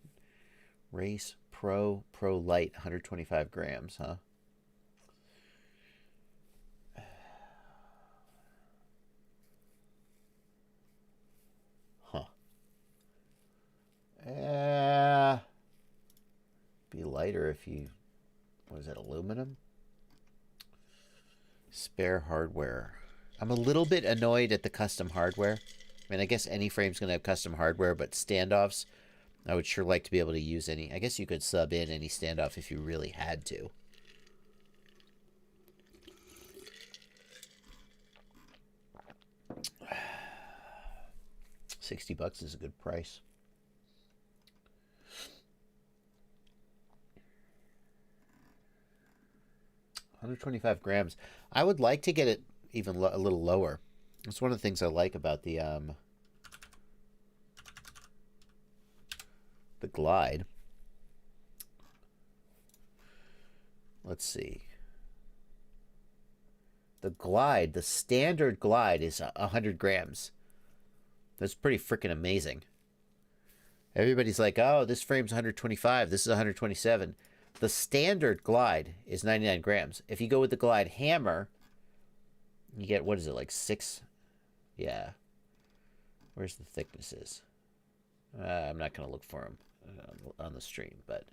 race Pro Light, 125 grams, huh? Be lighter if you, what is that, aluminum? Spare hardware. I'm a little bit annoyed at the custom hardware. I mean, I guess any frame's going to have custom hardware, but standoffs, I would sure like to be able to use any. I guess you could sub in any standoff if you really had to. $60 is a good price. $125 grams. I would like to get it even a little lower. It's one of the things I like about the Glide. Let's see. The Glide, the standard Glide is 100 grams. That's pretty freaking amazing. Everybody's like, oh, this frame's 125. This is 127. The standard Glide is 99 grams. If you go with the Glide Hammer, you get, what is it, like 6? Yeah. Where's the thicknesses? I'm not going to look for them on the stream, but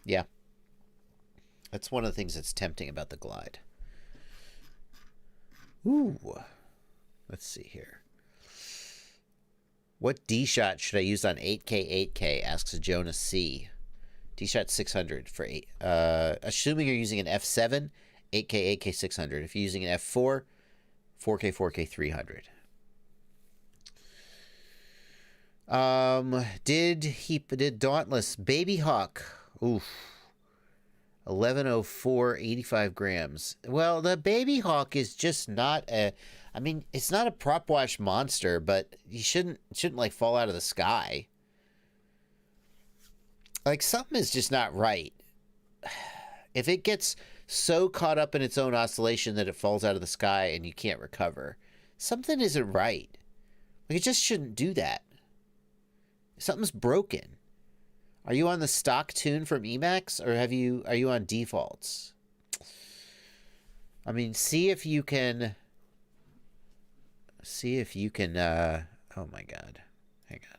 yeah. That's one of the things that's tempting about the Glide. Ooh. Let's see here. What D-Shot should I use on 8K 8K, asks Jonah C. D-Shot 600 for 8. Assuming you're using an F7, 8K 8K 600. If you're using an F4, 4K 4K 300. Did Dauntless Baby Hawk? Oof. 1104, 85 grams. Well, the Baby Hawk is just not a. I mean, it's not a prop wash monster, but you shouldn't like fall out of the sky. Like, something is just not right. If it gets so caught up in its own oscillation that it falls out of the sky and you can't recover, something isn't right. Like, it just shouldn't do that. Something's broken. Are you on the stock tune from Emacs, or are you on defaults? I mean, see if you can, oh my God. Hang on.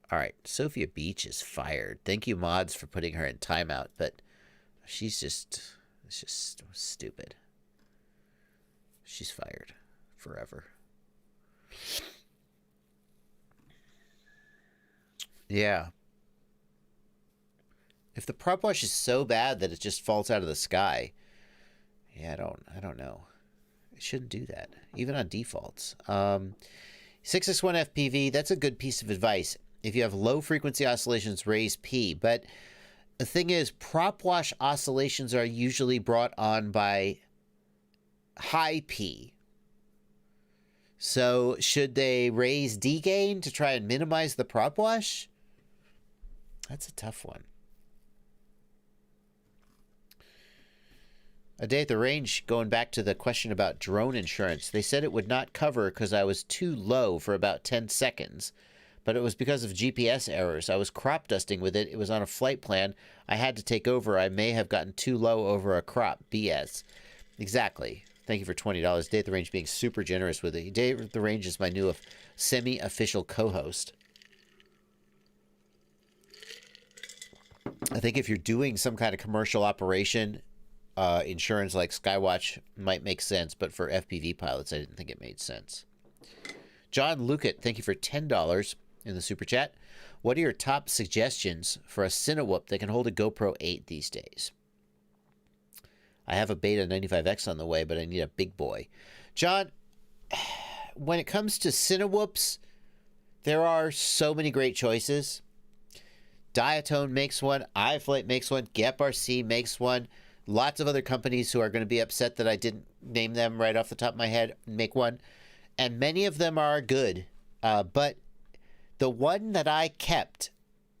All right, Sophia Beach is fired. Thank you, mods, for putting her in timeout, but it's just stupid. She's fired forever. Yeah. If the prop wash is so bad that it just falls out of the sky, yeah, I don't know. It shouldn't do that, even on defaults. 661 FPV, that's a good piece of advice. If you have low frequency oscillations, raise P. But the thing is, prop wash oscillations are usually brought on by high P. So should they raise D gain to try and minimize the prop wash? That's a tough one. A day at the range, going back to the question about drone insurance, they said it would not cover because I was too low for about 10 seconds. but it was because of GPS errors. I was crop dusting with it. It was on a flight plan. I had to take over. I may have gotten too low over a crop. BS. Exactly. Thank you for $20. Dave the Range being super generous with it. Dave the Range is my new semi-official co-host. I think if you're doing some kind of commercial operation, insurance like Skywatch might make sense, but for FPV pilots, I didn't think it made sense. John Luckett, thank you for $10 in the super chat. What are your top suggestions for a Cinewhoop that can hold a GoPro 8 these days? I have a Beta 95X on the way, but I need a big boy. John, when it comes to Cinewhoops, there are so many great choices. Diatone makes one. iFlight makes one. Gep RC makes one. Lots of other companies who are going to be upset that I didn't name them right off the top of my head make one. And many of them are good. But the one that I kept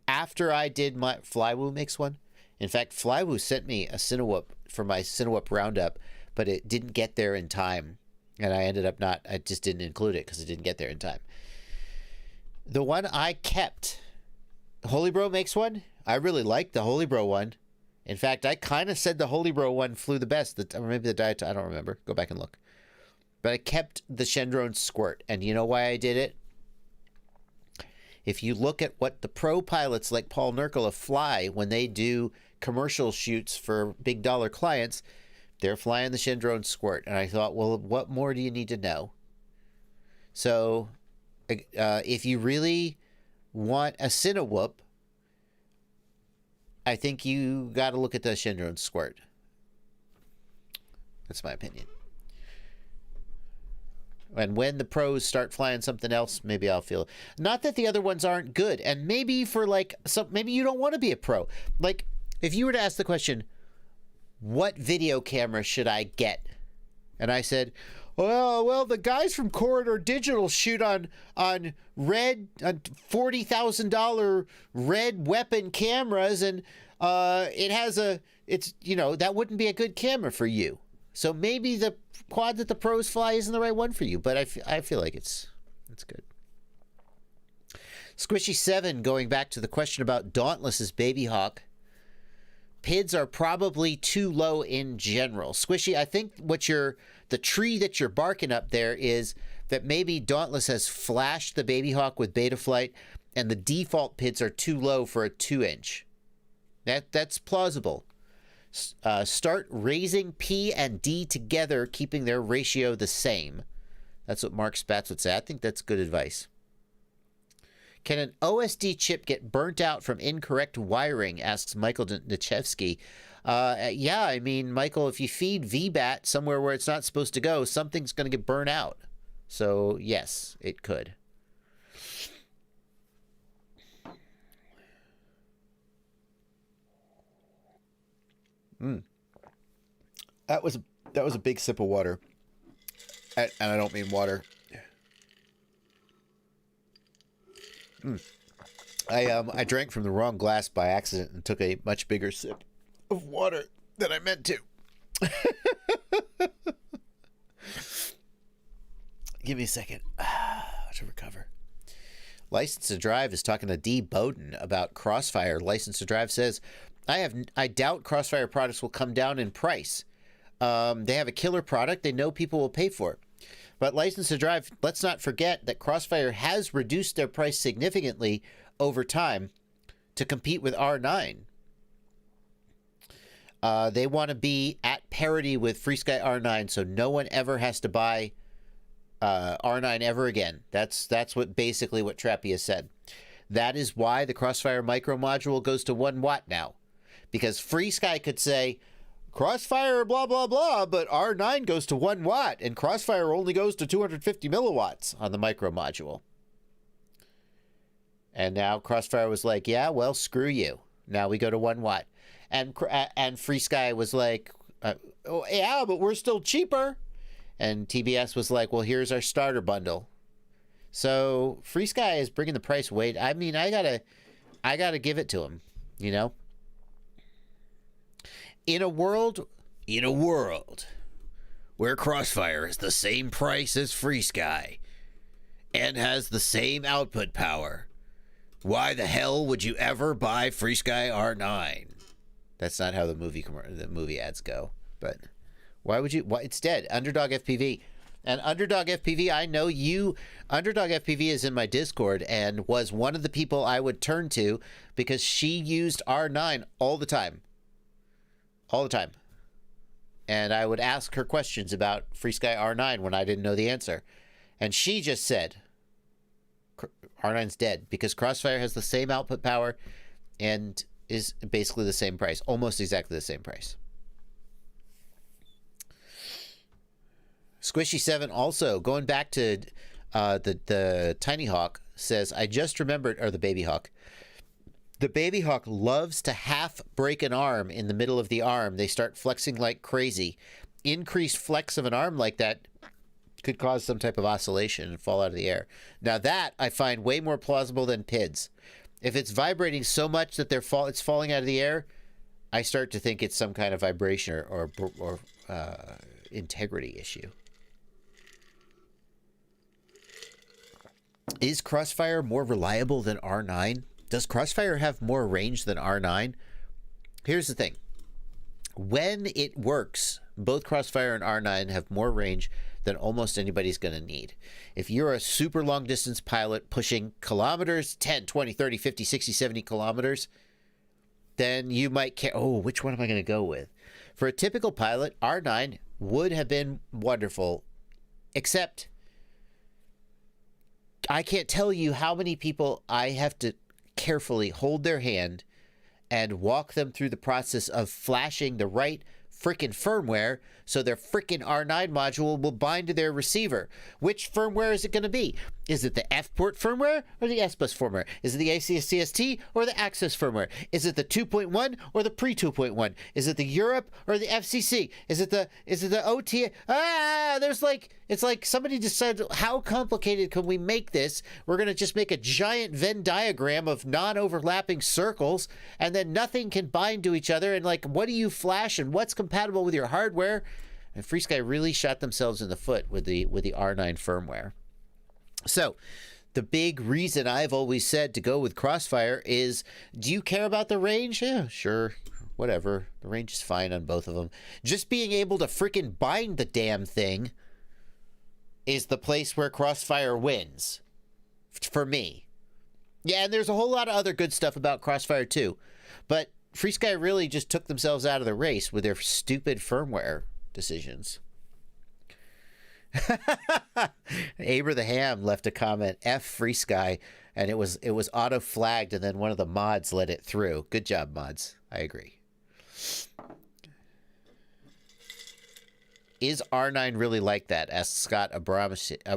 after I did my... Flywoo makes one. In fact, Flywoo sent me a Cinewhoop for my Cinewhoop roundup, but it didn't get there in time. And I ended up not... I just didn't include it because it didn't get there in time. The one I kept... Holy Bro makes one. I really like the Holy Bro one. In fact, I kind of said the Holy Bro one flew the best. Or maybe the Diatone... I don't remember. Go back and look. But I kept the Shendrone Squirt. And you know why I did it? If you look at what the pro pilots like Paul Nurkala fly when they do commercial shoots for big dollar clients, they're flying the Shendrone Squirt. And I thought, well, what more do you need to know? So if you really want a Cinewhoop, I think you got to look at the Shendrone Squirt. That's my opinion. And when the pros start flying something else, maybe I'll feel... Not that the other ones aren't good. And maybe for like... maybe you don't want to be a pro. Like, if you were to ask the question, what video camera should I get? And I said, well, the guys from Corridor Digital shoot on red, $40,000 red weapon cameras. And it has a... It's, that wouldn't be a good camera for you. So maybe the quad that the pros fly isn't the right one for you, but I feel like it's good. Squishy7, going back to the question about Dauntless's Baby Hawk. PIDs are probably too low in general. Squishy, I think the tree that you're barking up there is that maybe Dauntless has flashed the Baby Hawk with Betaflight and the default PIDs are too low for a 2-inch. That's plausible. Start raising P and D together, keeping their ratio the same. That's what Mark Spatz would say. I think that's good advice. Can an OSD chip get burnt out from incorrect wiring, asks Michael Nichevsky. Yeah, I mean, Michael, if you feed VBAT somewhere where it's not supposed to go, something's going to get burnt out. So, yes, it could. That was a big sip of water, and I don't mean water. I drank from the wrong glass by accident and took a much bigger sip of water than I meant to. Give me a second to recover. License to Drive is talking to D. Bowden about Crossfire. License to Drive says, I doubt Crossfire products will come down in price. They have a killer product. They know people will pay for it. But License to Drive, let's not forget that Crossfire has reduced their price significantly over time to compete with R9. They want to be at parity with FrSky R9, so no one ever has to buy R9 ever again. That's basically what Trappy has said. That is why the Crossfire micro module goes to 1 watt now. Because FrSky could say, Crossfire blah, blah, blah, but R9 goes to 1 watt, and Crossfire only goes to 250 milliwatts on the micro module. And now Crossfire was like, yeah, well, screw you. Now we go to 1 watt. And FrSky was like, oh, yeah, but we're still cheaper. And TBS was like, well, here's our starter bundle. So FrSky is bringing the price way. I mean, I gotta give it to him, you know? In a world where Crossfire is the same price as FrSky and has the same output power, Why the hell would you ever buy FrSky R9? That's not how the movie ads go. But why would you? Why, it's dead. Underdog FPV. And Underdog FPV, I know you. Underdog FPV is in my Discord and was one of the people I would turn to because she used R9 all the time. All the time. And I would ask her questions about FrSky R9 when I didn't know the answer. And she just said, R9's dead because Crossfire has the same output power and is basically the same price. Almost exactly the same price. Squishy7 also, going back to the Tiny Hawk, says, I just remembered, or the Baby Hawk. The Baby Hawk loves to half break an arm in the middle of the arm. They start flexing like crazy. Increased flex of an arm like that could cause some type of oscillation and fall out of the air. Now that I find way more plausible than PIDs. If it's vibrating so much that it's falling out of the air, I start to think it's some kind of vibration or integrity issue. Is Crossfire more reliable than R9? Does Crossfire have more range than R9? Here's the thing. When it works, both Crossfire and R9 have more range than almost anybody's going to need. If you're a super long distance pilot pushing kilometers, 10, 20, 30, 50, 60, 70 kilometers, then you might care, oh, which one am I going to go with? For a typical pilot, R9 would have been wonderful, except I can't tell you how many people I have to carefully hold their hand and walk them through the process of flashing the right freaking firmware so their freaking R9 module will bind to their receiver. Which firmware is it going to be? Is it the F-port firmware or the S-bus firmware? Is it the ACS-CST or the Access firmware? Is it the 2.1 or the pre-2.1? Is it the Europe or the FCC? Is it the OTA? It's like somebody just said, how complicated can we make this? We're going to just make a giant Venn diagram of non-overlapping circles and then nothing can bind to each other. And like, what do you flash and what's compatible with your hardware? And FrSky really shot themselves in the foot with the R9 firmware. So the big reason I've always said to go with Crossfire is, do you care about the range? Yeah, sure. Whatever. The range is fine on both of them. Just being able to freaking bind the damn thing is the place where Crossfire wins. For me. Yeah, and there's a whole lot of other good stuff about Crossfire too. But FrSky really just took themselves out of the race with their stupid firmware decisions. Aber the Ham left a comment, F FrSky, and it was auto flagged and then one of the mods let it through. Good job, mods. I agree. Is R9 really like that? Asked Scott Abramczyk.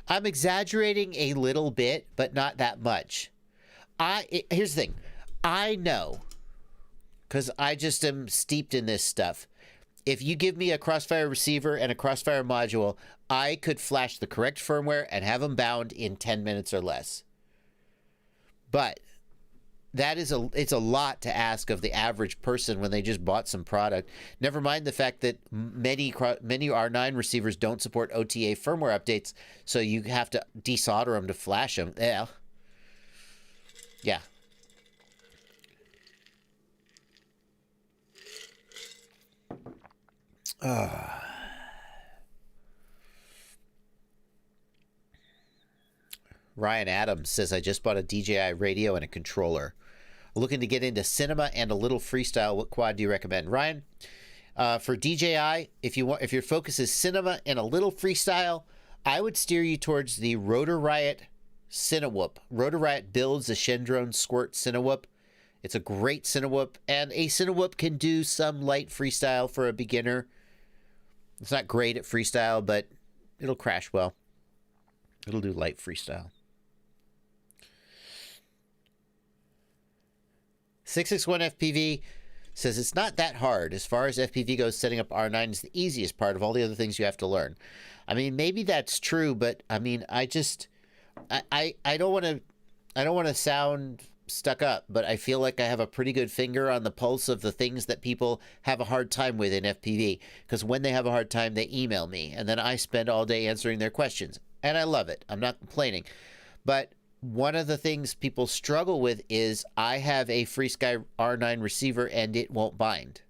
I'm exaggerating a little bit, but not that much. Here's the thing. I know, because I just am steeped in this stuff. If you give me a Crossfire receiver and a Crossfire module, I could flash the correct firmware and have them bound in 10 minutes or less. But it's a lot to ask of the average person when they just bought some product. Never mind the fact that many R9 receivers don't support OTA firmware updates, so you have to desolder them to flash them. Yeah. Ryan Adams says, I just bought a DJI radio and a controller. Looking to get into cinema and a little freestyle. What quad do you recommend? Ryan, for DJI, if your focus is cinema and a little freestyle, I would steer you towards the Rotor Riot Cinewhoop. Rotor Riot builds a Shendrone Squirt Cinewhoop. It's a great Cinewhoop, and a Cinewhoop can do some light freestyle for a beginner. It's not great at freestyle, but it'll crash well. It'll do light freestyle. 661 FPV says it's not that hard. As far as FPV goes, setting up R9 is the easiest part of all the other things you have to learn. I mean, maybe that's true, but I mean, I don't want to sound stuck up, but I feel like I have a pretty good finger on the pulse of the things that people have a hard time with in FPV, because when they have a hard time, they email me, and then I spend all day answering their questions, and I love it. I'm not complaining. But one of the things people struggle with is I have a FrSky R9 receiver and it won't bind.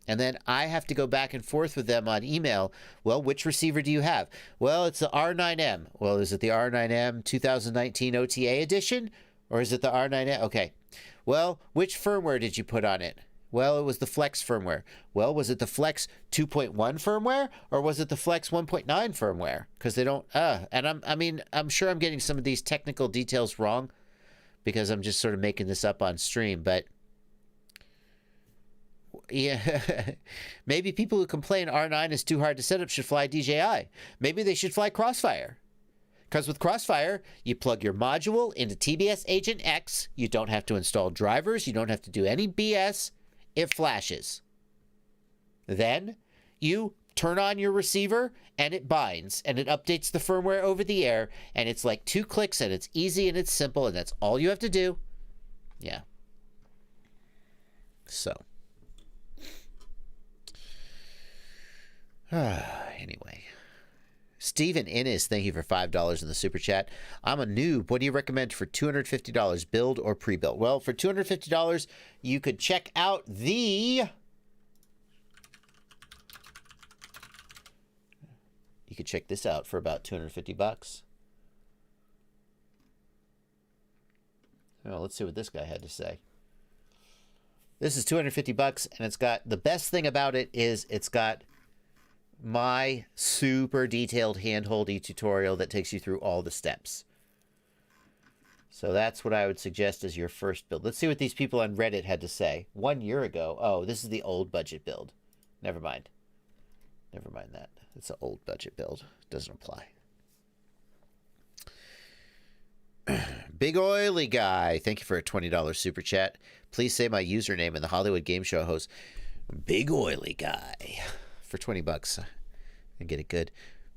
And then I have to go back and forth with them on email. Well, which receiver do you have? Well, it's the R9M. Well, is it the R9M 2019 OTA edition? Or is it the R9M? Okay. Well, which firmware did you put on it? Well, it was the Flex firmware. Well, was it the Flex 2.1 firmware? Or was it the Flex 1.9 firmware? Because they don't, and I'm sure I'm getting some of these technical details wrong because I'm just sort of making this up on stream, but yeah, maybe people who complain R9 is too hard to set up should fly DJI. Maybe they should fly Crossfire. Because with Crossfire, you plug your module into TBS Agent X. You don't have to install drivers. You don't have to do any BS. It flashes. Then you turn on your receiver and it binds and it updates the firmware over the air. And it's like 2 clicks and it's easy and it's simple and that's all you have to do. Yeah. So. Anyway. Stephen Innes, thank you for $5 in the super chat. I'm a noob. What do you recommend for $250, build or pre-built? Well, for $250, you could check out the... You could check this out for about $250. Well, let's see what this guy had to say. This is $250, and it's got... The best thing about it is it's got my super detailed hand-holdy tutorial that takes you through all the steps. So that's what I would suggest as your first build. Let's see what these people on Reddit had to say. 1 year ago. Oh, this is the old budget build. Never mind. Never mind that. It's an old budget build. Doesn't apply. Big Oily Guy. Thank you for a $20 super chat. Please say my username in the Hollywood Game Show host. Big Oily Guy. For $20 and get it good.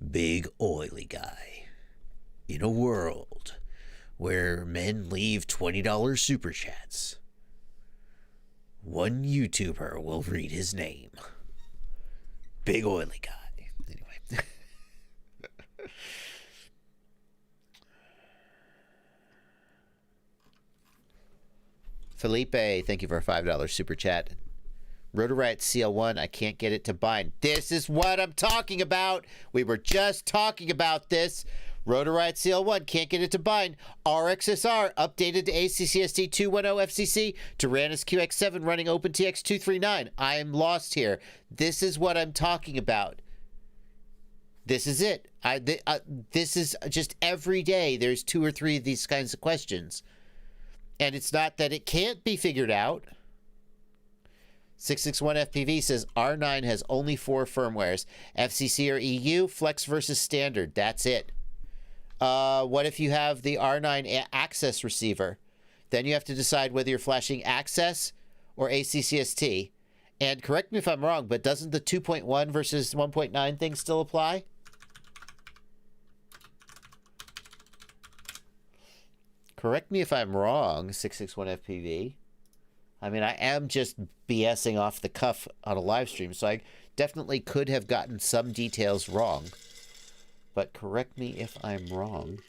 Big Oily Guy. In a world where men leave $20 super chats, one YouTuber will read his name. Big Oily Guy. Anyway. Felipe, thank you for a $5 super chat. Rotorite CL1, I can't get it to bind. This is what I'm talking about. We were just talking about this. Rotorite CL1 can't get it to bind. RXSR updated to ACCST 210 FCC to Tyrannus QX7 running OpenTX 239. I am lost here. This is what I'm talking about. This is it. This is just every day there's 2 or 3 of these kinds of questions. And it's not that it can't be figured out. 661 FPV says R9 has only 4 firmwares. FCC or EU, Flex versus Standard. That's it. What if you have the R9 Access receiver? Then you have to decide whether you're flashing Access or ACCST. And correct me if I'm wrong, but doesn't the 2.1 versus 1.9 thing still apply? Correct me if I'm wrong, 661 FPV. I mean, I am just BSing off the cuff on a live stream, so I definitely could have gotten some details wrong. But correct me if I'm wrong.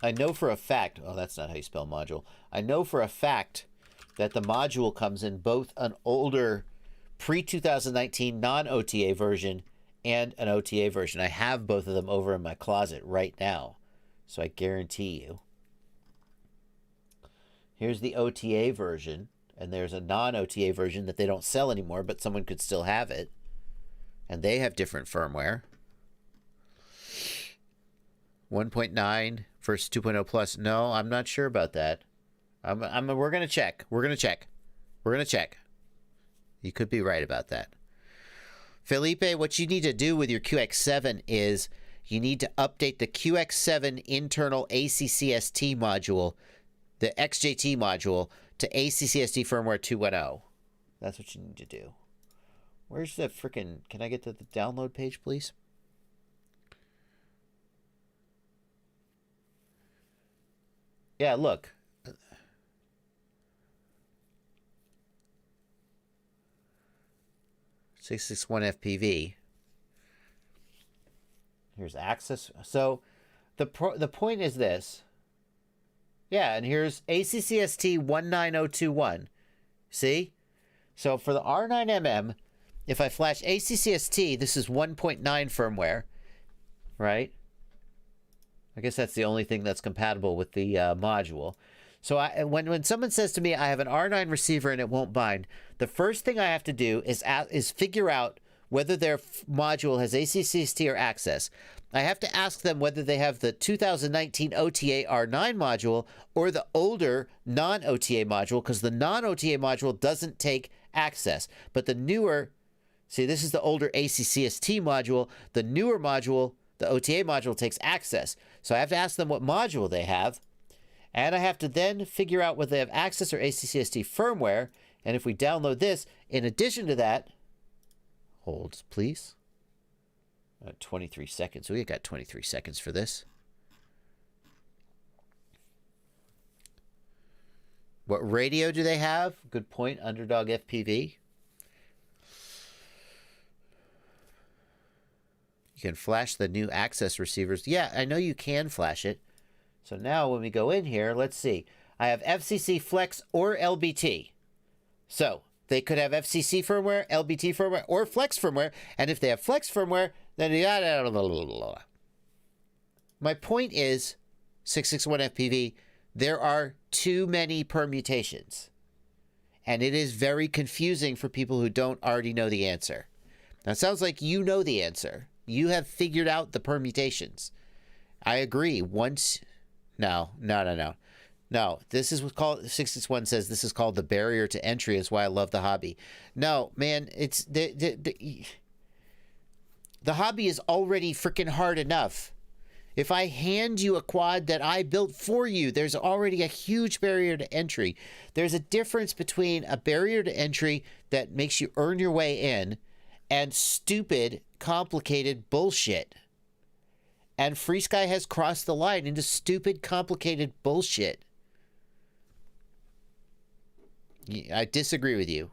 I know for a fact... Oh, that's not how you spell module. I know for a fact that the module comes in both an older pre-2019 non-OTA version and an OTA version. I have both of them over in my closet right now. So I guarantee you. Here's the OTA version. And there's a non-OTA version that they don't sell anymore, but someone could still have it. And they have different firmware. 1.9 versus 2.0 plus. No, I'm not sure about that. We're going to check. We're going to check. We're going to check. You could be right about that. Felipe, what you need to do with your QX7 is you need to update the QX7 internal ACCST module, the XJT module, to ACCST firmware 2.0. That's what you need to do. Where's the freaking... Can I get to the download page, please? Yeah, look. 661 FPV. Here's access. So the point is this. Yeah, and here's ACCST 19021. See? So for the R9MM, if I flash ACCST, this is 1.9 firmware, right? I guess that's the only thing that's compatible with the module. So when someone says to me, I have an R9 receiver and it won't bind, the first thing I have to do is figure out whether their module has ACCST or access. I have to ask them whether they have the 2019 OTA R9 module or the older non-OTA module, because the non-OTA module doesn't take access. But the newer, see, this is the older ACCST module. The newer module, the OTA module, takes access. So I have to ask them what module they have. And I have to then figure out whether they have access or ACCST firmware. And if we download this, in addition to that, hold, please. 23 seconds. We got 23 seconds for this. What radio do they have? Good point, Underdog FPV. You can flash the new access receivers. Yeah, I know you can flash it. So now when we go in here, let's see. I have FCC Flex or LBT. So they could have FCC firmware, LBT firmware, or Flex firmware. And if they have Flex firmware, then my point is, 661 FPV, there are too many permutations. And it is very confusing for people who don't already know the answer. Now, it sounds like you know the answer. You have figured out the permutations. I agree. No. This is what's called, 661 says this is called the barrier to entry. Is why I love the hobby. No, man, it's the hobby is already freaking hard enough. If I hand you a quad that I built for you, there's already a huge barrier to entry. There's a difference between a barrier to entry that makes you earn your way in and stupid, complicated bullshit. And FrSky has crossed the line into stupid, complicated bullshit. I disagree with you.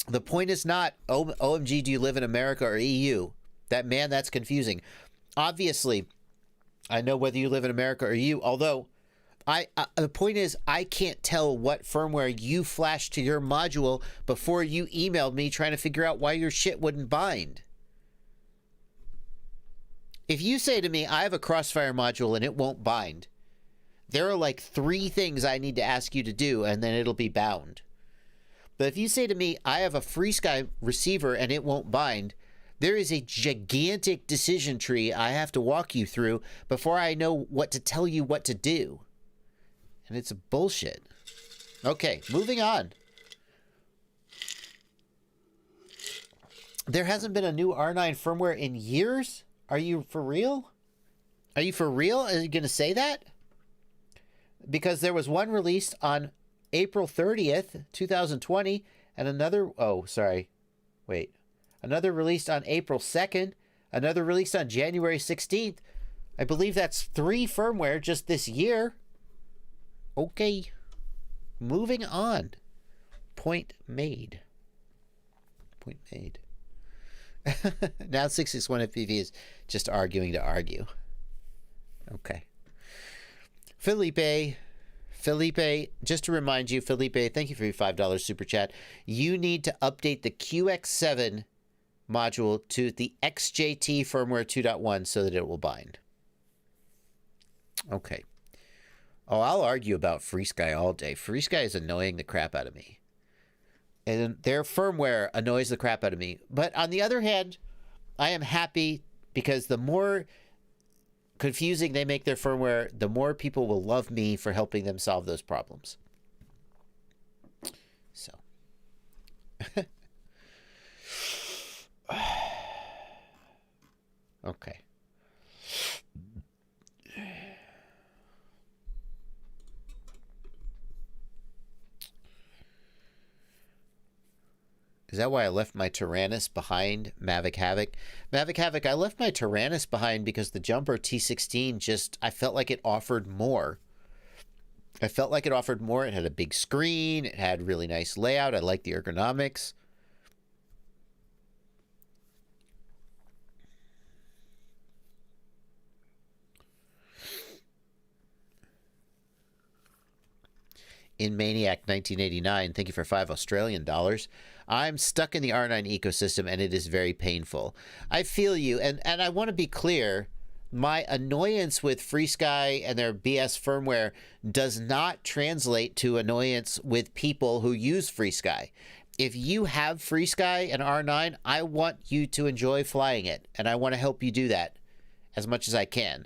The point is not, OMG, do you live in America or EU? That's confusing. Obviously, I know whether you live in America or EU, although the point is, I can't tell what firmware you flashed to your module before you emailed me trying to figure out why your shit wouldn't bind. If you say to me, I have a Crossfire module and it won't bind, there are like 3 things I need to ask you to do and then it'll be bound. But if you say to me, I have a FrSky receiver and it won't bind, there is a gigantic decision tree I have to walk you through before I know what to tell you what to do. And it's bullshit. Okay, moving on. There hasn't been a new R9 firmware in years? Are you for real? Are you for real? Are you going to say that? Because there was one released on April 30th, 2020, and another, another released on April 2nd, another released on January 16th. I believe that's 3 firmware just this year. Okay, moving on. Point made. Now 661 FPV is just arguing to argue. Okay. Felipe, just to remind you, Felipe, thank you for your $5 super chat. You need to update the QX7 module to the XJT firmware 2.1 so that it will bind. Okay. Oh, I'll argue about FrSky all day. FrSky is annoying the crap out of me. And their firmware annoys the crap out of me. But on the other hand, I am happy because the more confusing they make their firmware, the more people will love me for helping them solve those problems. So. Okay. Is that why I left my Tyrannus behind Mavic Havoc? Mavic Havoc, I left my Tyrannus behind because the Jumper T16 I felt like it offered more. I felt like it offered more. It had a big screen. It had really nice layout. I liked the ergonomics. In Maniac 1989, thank you for $5 Australian. I'm stuck in the R9 ecosystem and it is very painful. I feel you, and I want to be clear. My annoyance with FrSky and their BS firmware does not translate to annoyance with people who use FrSky. If you have FrSky and R9, I want you to enjoy flying it, and I want to help you do that as much as I can.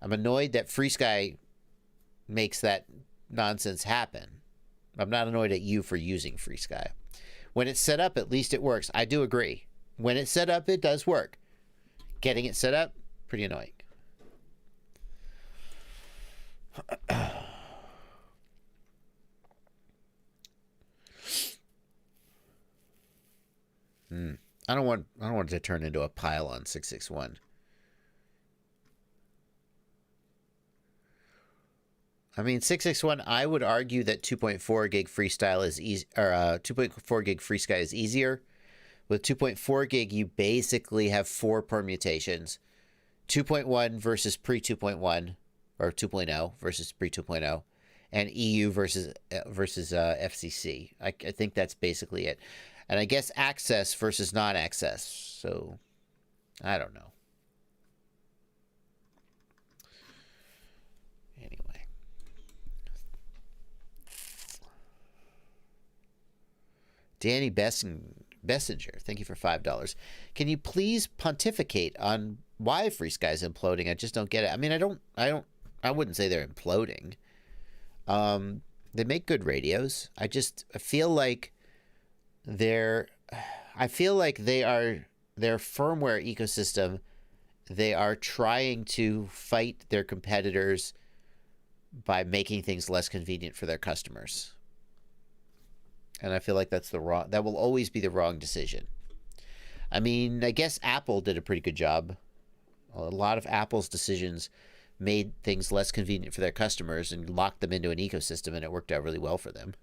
I'm annoyed that FrSky makes that nonsense happen. I'm not annoyed at you for using FrSky. When it's set up, at least it works. I do agree. When it's set up, it does work. Getting it set up, pretty annoying. I don't want it to turn into a pile on 661. I mean, 661, I would argue that 2.4 gig freestyle is easy, or 2.4 gig FrSky is easier. With 2.4 gig, you basically have 4 permutations. 2.1 versus pre-2.1, or 2.0 versus pre-2.0, and EU versus FCC. I think that's basically it. And I guess access versus non-access. So, I don't know. Anyway. Danny Bessinger, thank you for $5. Can you please pontificate on why FrSky is imploding? I just don't get it. I mean, I wouldn't say they're imploding. They make good radios. I feel like their firmware ecosystem, they are trying to fight their competitors by making things less convenient for their customers. And I feel like that will always be the wrong decision. I mean, I guess Apple did a pretty good job. A lot of Apple's decisions made things less convenient for their customers and locked them into an ecosystem, and it worked out really well for them.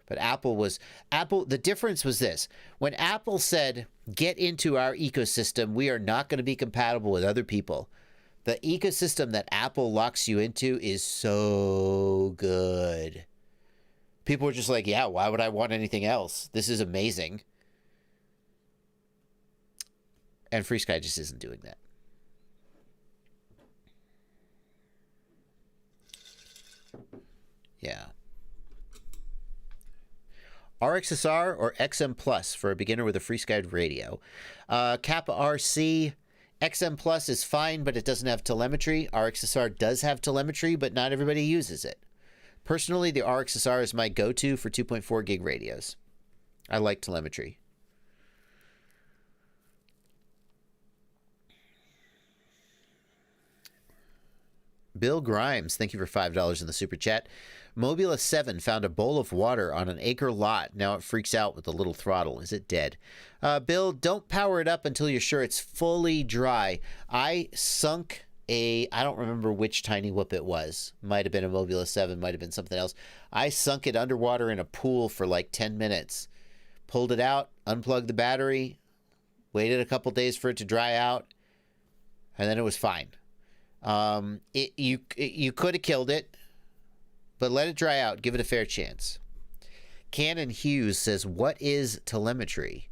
But the difference was this. When Apple said, get into our ecosystem, we are not going to be compatible with other people. The ecosystem that Apple locks you into is so good. People were just like, yeah, why would I want anything else? This is amazing. And FrSky just isn't doing that. Yeah. RXSR or XM Plus for a beginner with a FrSky radio. Kappa RC, XM Plus is fine, but it doesn't have telemetry. RXSR does have telemetry, but not everybody uses it. Personally, the RXSR is my go-to for 2.4 gig radios. I like telemetry. Bill Grimes, thank you for $5 in the super chat. Mobula 7 found a bowl of water on an acre lot. Now it freaks out with a little throttle. Is it dead? Bill, don't power it up until you're sure it's fully dry. I sunk I don't remember which tiny whoop it was. Might have been a Mobula 7, might have been something else. I sunk it underwater in a pool for like 10 minutes. Pulled it out, unplugged the battery, waited a couple days for it to dry out, and then it was fine. You could have killed it, but let it dry out. Give it a fair chance. Canon Hughes says, what is telemetry?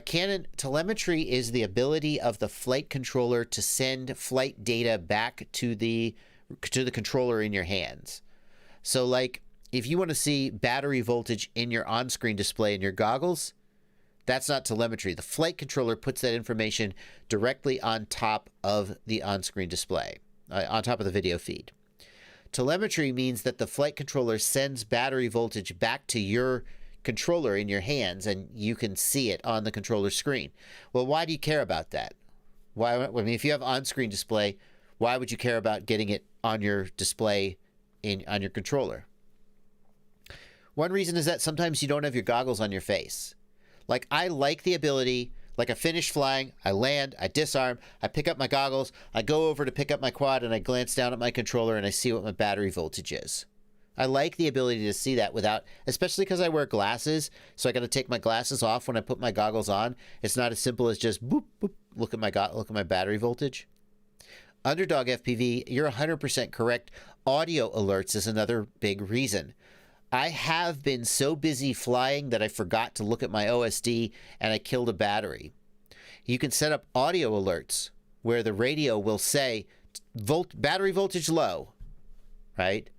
Canon telemetry is the ability of the flight controller to send flight data back to the controller in your hands. So like if you want to see battery voltage in your on-screen display in your goggles, that's not telemetry. The flight controller puts that information directly on top of the on-screen display, on top of the video feed. Telemetry means that the flight controller sends battery voltage back to your controller in your hands, and you can see it on the controller screen. Well, why do you care about that? Why? I mean, if you have on-screen display, why would you care about getting it on your display on your controller? One reason is that sometimes you don't have your goggles on your face. Like, I like the ability, Like I finish flying, I land, I disarm, I pick up my goggles, I go over to pick up my quad, and I glance down at my controller and I see what my battery voltage is. I like the ability to see that without, especially because I wear glasses, so I got to take my glasses off when I put my goggles on. It's not as simple as just boop, boop, look at my battery voltage. Underdog FPV, you're 100% correct. Audio alerts is another big reason. I have been so busy flying that I forgot to look at my OSD and I killed a battery. You can set up audio alerts where the radio will say battery voltage low, right?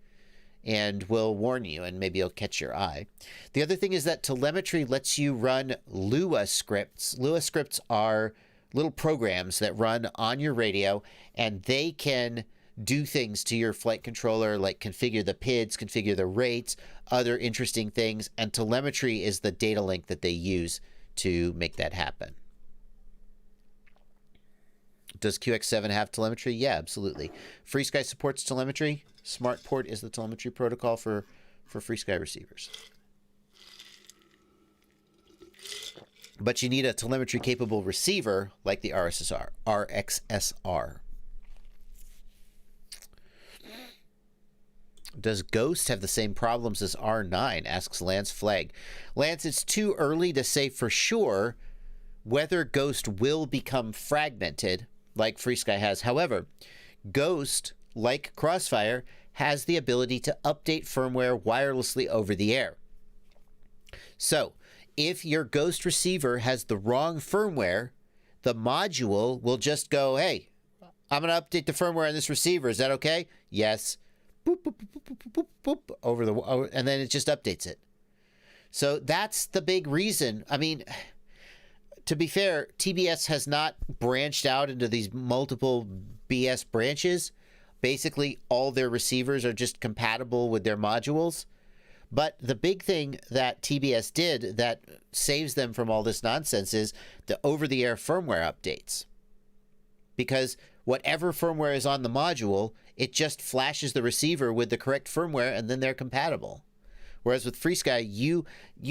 And will warn you, and maybe it'll catch your eye. The other thing is that telemetry lets you run Lua scripts. Lua scripts are little programs that run on your radio, and they can do things to your flight controller, like configure the PIDs, configure the rates, other interesting things, and telemetry is the data link that they use to make that happen. Does QX7 have telemetry? Yeah, absolutely. FrSky supports telemetry. SmartPort is the telemetry protocol for FrSky receivers. But you need a telemetry capable receiver like the RXSR. Does Ghost have the same problems as R9? Asks Lance Flag. Lance, it's too early to say for sure whether Ghost will become fragmented like FrSky has. However, Ghost, like Crossfire, has the ability to update firmware wirelessly over the air. So, if your Ghost receiver has the wrong firmware, the module will just go, hey, I'm going to update the firmware on this receiver. Is that okay? Yes. Boop, boop, boop, boop, boop, boop, and then it just updates it. So that's the big reason. I mean, to be fair, TBS has not branched out into these multiple BS branches. Basically, all their receivers are just compatible with their modules. But the big thing that TBS did that saves them from all this nonsense is the over-the-air firmware updates. Because whatever firmware is on the module, it just flashes the receiver with the correct firmware, and then they're compatible. Whereas with FrSky, you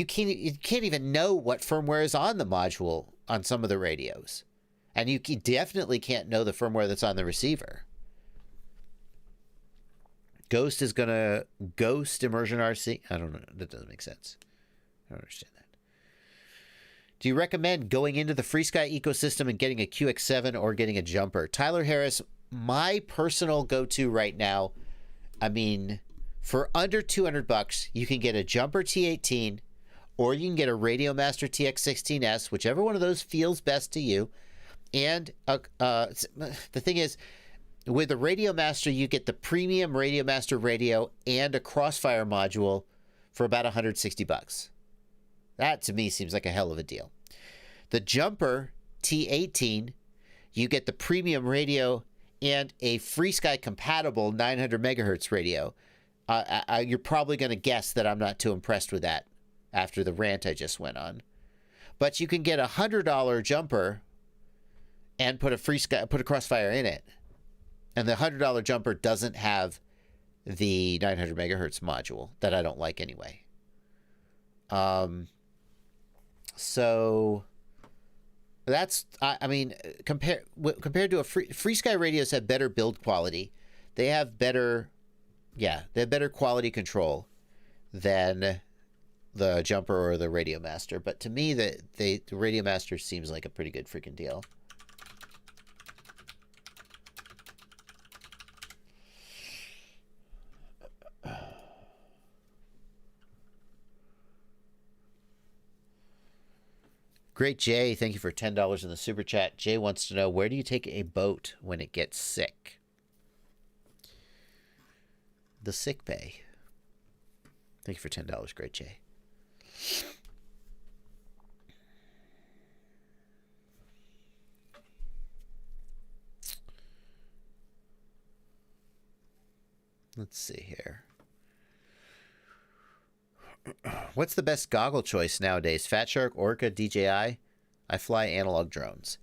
can't even know what firmware is on the module on some of the radios. And you definitely can't know the firmware that's on the receiver. Ghost is going to ghost immersion RC. I don't know. That doesn't make sense. I don't understand that. Do you recommend going into the FrSky ecosystem and getting a QX7 or getting a jumper? Tyler Harris, my personal go-to right now, I mean, for under $200, you can get a jumper T18 or you can get a Radio Master TX16S, whichever one of those feels best to you. And the thing is, with the Radio Master, you get the premium Radio Master radio and a Crossfire module for about $160. That, to me, seems like a hell of a deal. The Jumper T18, you get the premium radio and a FrSky compatible 900 megahertz radio. You're probably going to guess that I'm not too impressed with that after the rant I just went on. But you can get a $100 Jumper and put a Crossfire in it. And the $100 Jumper doesn't have the 900 megahertz module that I don't like anyway. So that's, I mean, compared to FrSky radios have better build quality. They have better quality control than the Jumper or the Radio Master. But to me, the Radio Master seems like a pretty good freaking deal. Great Jay, thank you for $10 in the super chat. Jay wants to know, where do you take a boat when it gets sick? The sick bay. Thank you for $10, Great Jay. Let's see here. What's the best goggle choice nowadays? Fat Shark, Orca, DJI? I fly analog drones.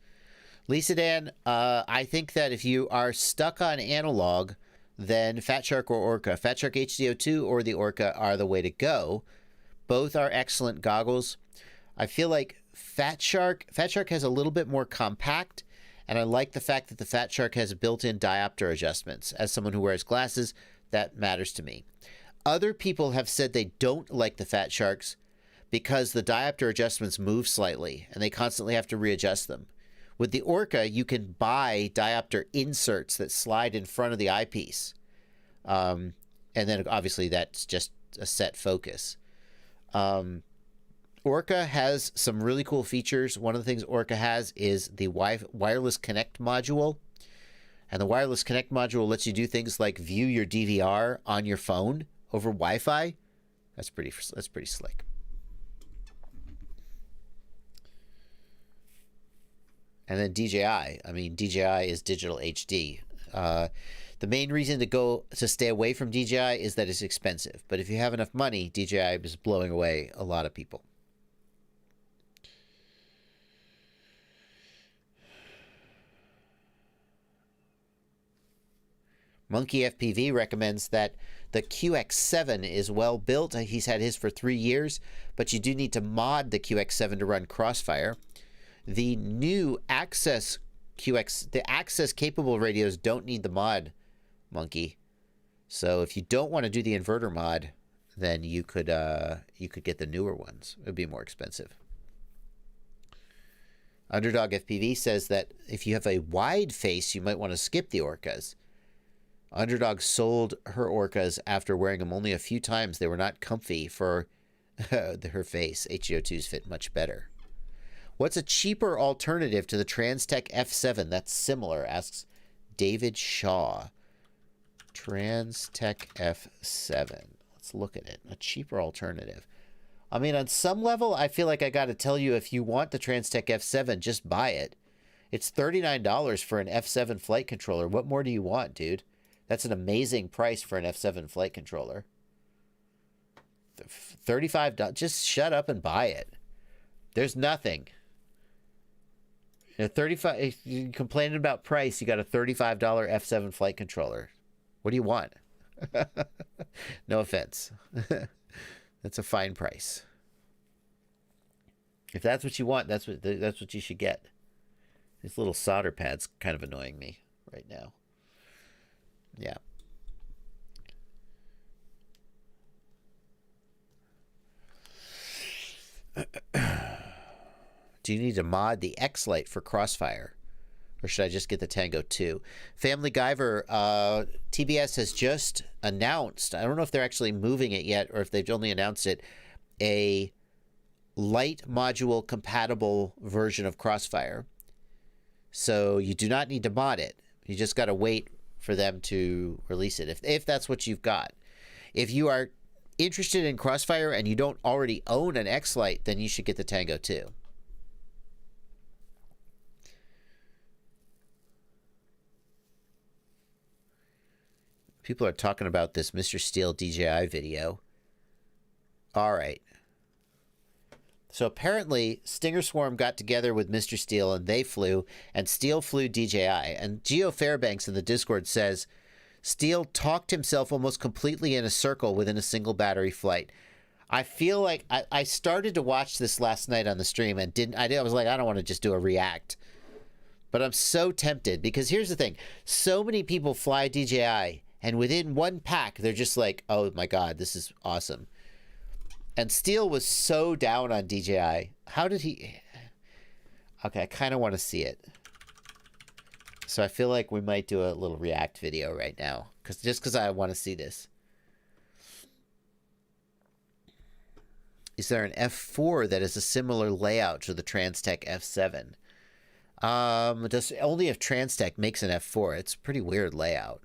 Lisa Dan, I think that if you are stuck on analog, then Fat Shark or Orca. Fat Shark HDO2 or the Orca are the way to go. Both are excellent goggles. I feel like Fat Shark has a little bit more compact, and I like the fact that the Fat Shark has built-in diopter adjustments. As someone who wears glasses, that matters to me. Other people have said they don't like the Fat Sharks because the diopter adjustments move slightly, and they constantly have to readjust them. With the Orca, you can buy diopter inserts that slide in front of the eyepiece. And then obviously that's just a set focus. Orca has some really cool features. One of the things Orca has is the wireless connect module. And the wireless connect module lets you do things like view your DVR on your phone over Wi-Fi. That's pretty slick. And then DJI. I mean, DJI is digital HD. The main reason to stay away from DJI is that it's expensive. But if you have enough money, DJI is blowing away a lot of people. Monkey FPV recommends that the QX7 is well built. He's had his for 3 years, but you do need to mod the QX7 to run Crossfire. The new Access the Access capable radios don't need the mod, Monkey. So if you don't want to do the inverter mod, then you could get the newer ones. It would be more expensive. Underdog FPV says that if you have a wide face, you might want to skip the Orcas. Underdog sold her Orcas after wearing them only a few times. They were not comfy for her face. HGO2s fit much better. What's a cheaper alternative to the Transtech F7 that's similar, asks David Shaw. Transtech F7. Let's look at it. A cheaper alternative. I mean, on some level, I feel like I got to tell you, if you want the Transtech F7, just buy it. It's $39 for an F7 flight controller. What more do you want, dude? That's an amazing price for an F7 flight controller. $35. Just shut up and buy it. There's nothing. You know, 35. If you're complaining about price, you got a $35 F7 flight controller. What do you want? No offense. That's a fine price. If that's what you want, that's what you should get. This little solder pad's kind of annoying me right now. Yeah. Do you need to mod the X-Lite for Crossfire? Or should I just get the Tango 2? Family Guyver, TBS has just announced, I don't know if they're actually moving it yet or if they've only announced it, a light module compatible version of Crossfire. So you do not need to mod it. You just got to wait for them to release it, if that's what you've got. If you are interested in Crossfire and you don't already own an X-Lite, then you should get the Tango 2. People are talking about this Mr. Steele DJI video. All right. So apparently Stinger Swarm got together with Mr. Steele and they flew, and Steele flew DJI. And Geo Fairbanks in the Discord says Steele talked himself almost completely in a circle within a single battery flight. I feel like I started to watch this last night on the stream and I was like, I don't want to just do a react. But I'm so tempted because here's the thing. So many people fly DJI and within one pack, they're just like, oh my God, this is awesome. And Steele was so down on DJI. How did he? Okay, I kind of want to see it. So I feel like we might do a little react video right now. Just because I want to see this. Is there an F4 that is a similar layout to the Transtech F7? Only if Transtech makes an F4. It's a pretty weird layout.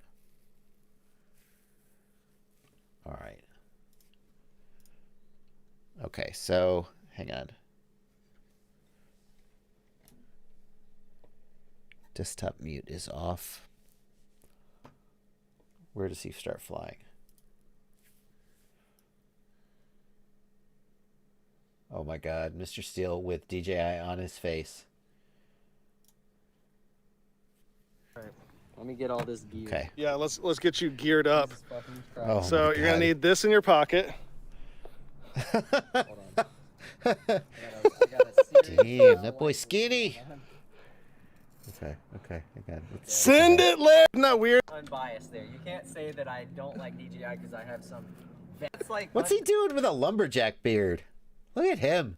All right. Okay, so hang on. Desktop mute is off. Where does he start flying? Oh my God, Mr. Steele with DJI on his face. All right, let me get all this gear. Okay. Yeah, let's get you geared up. Oh So you're gonna need this in your pocket. Hold on. I gotta Damn, that boy skinny. Okay, I got it. Send it, Larry. Isn't that weird? Unbiased there. You can't say that I don't like DJI because I have some. That's like. What's he doing with a lumberjack beard? Look at him.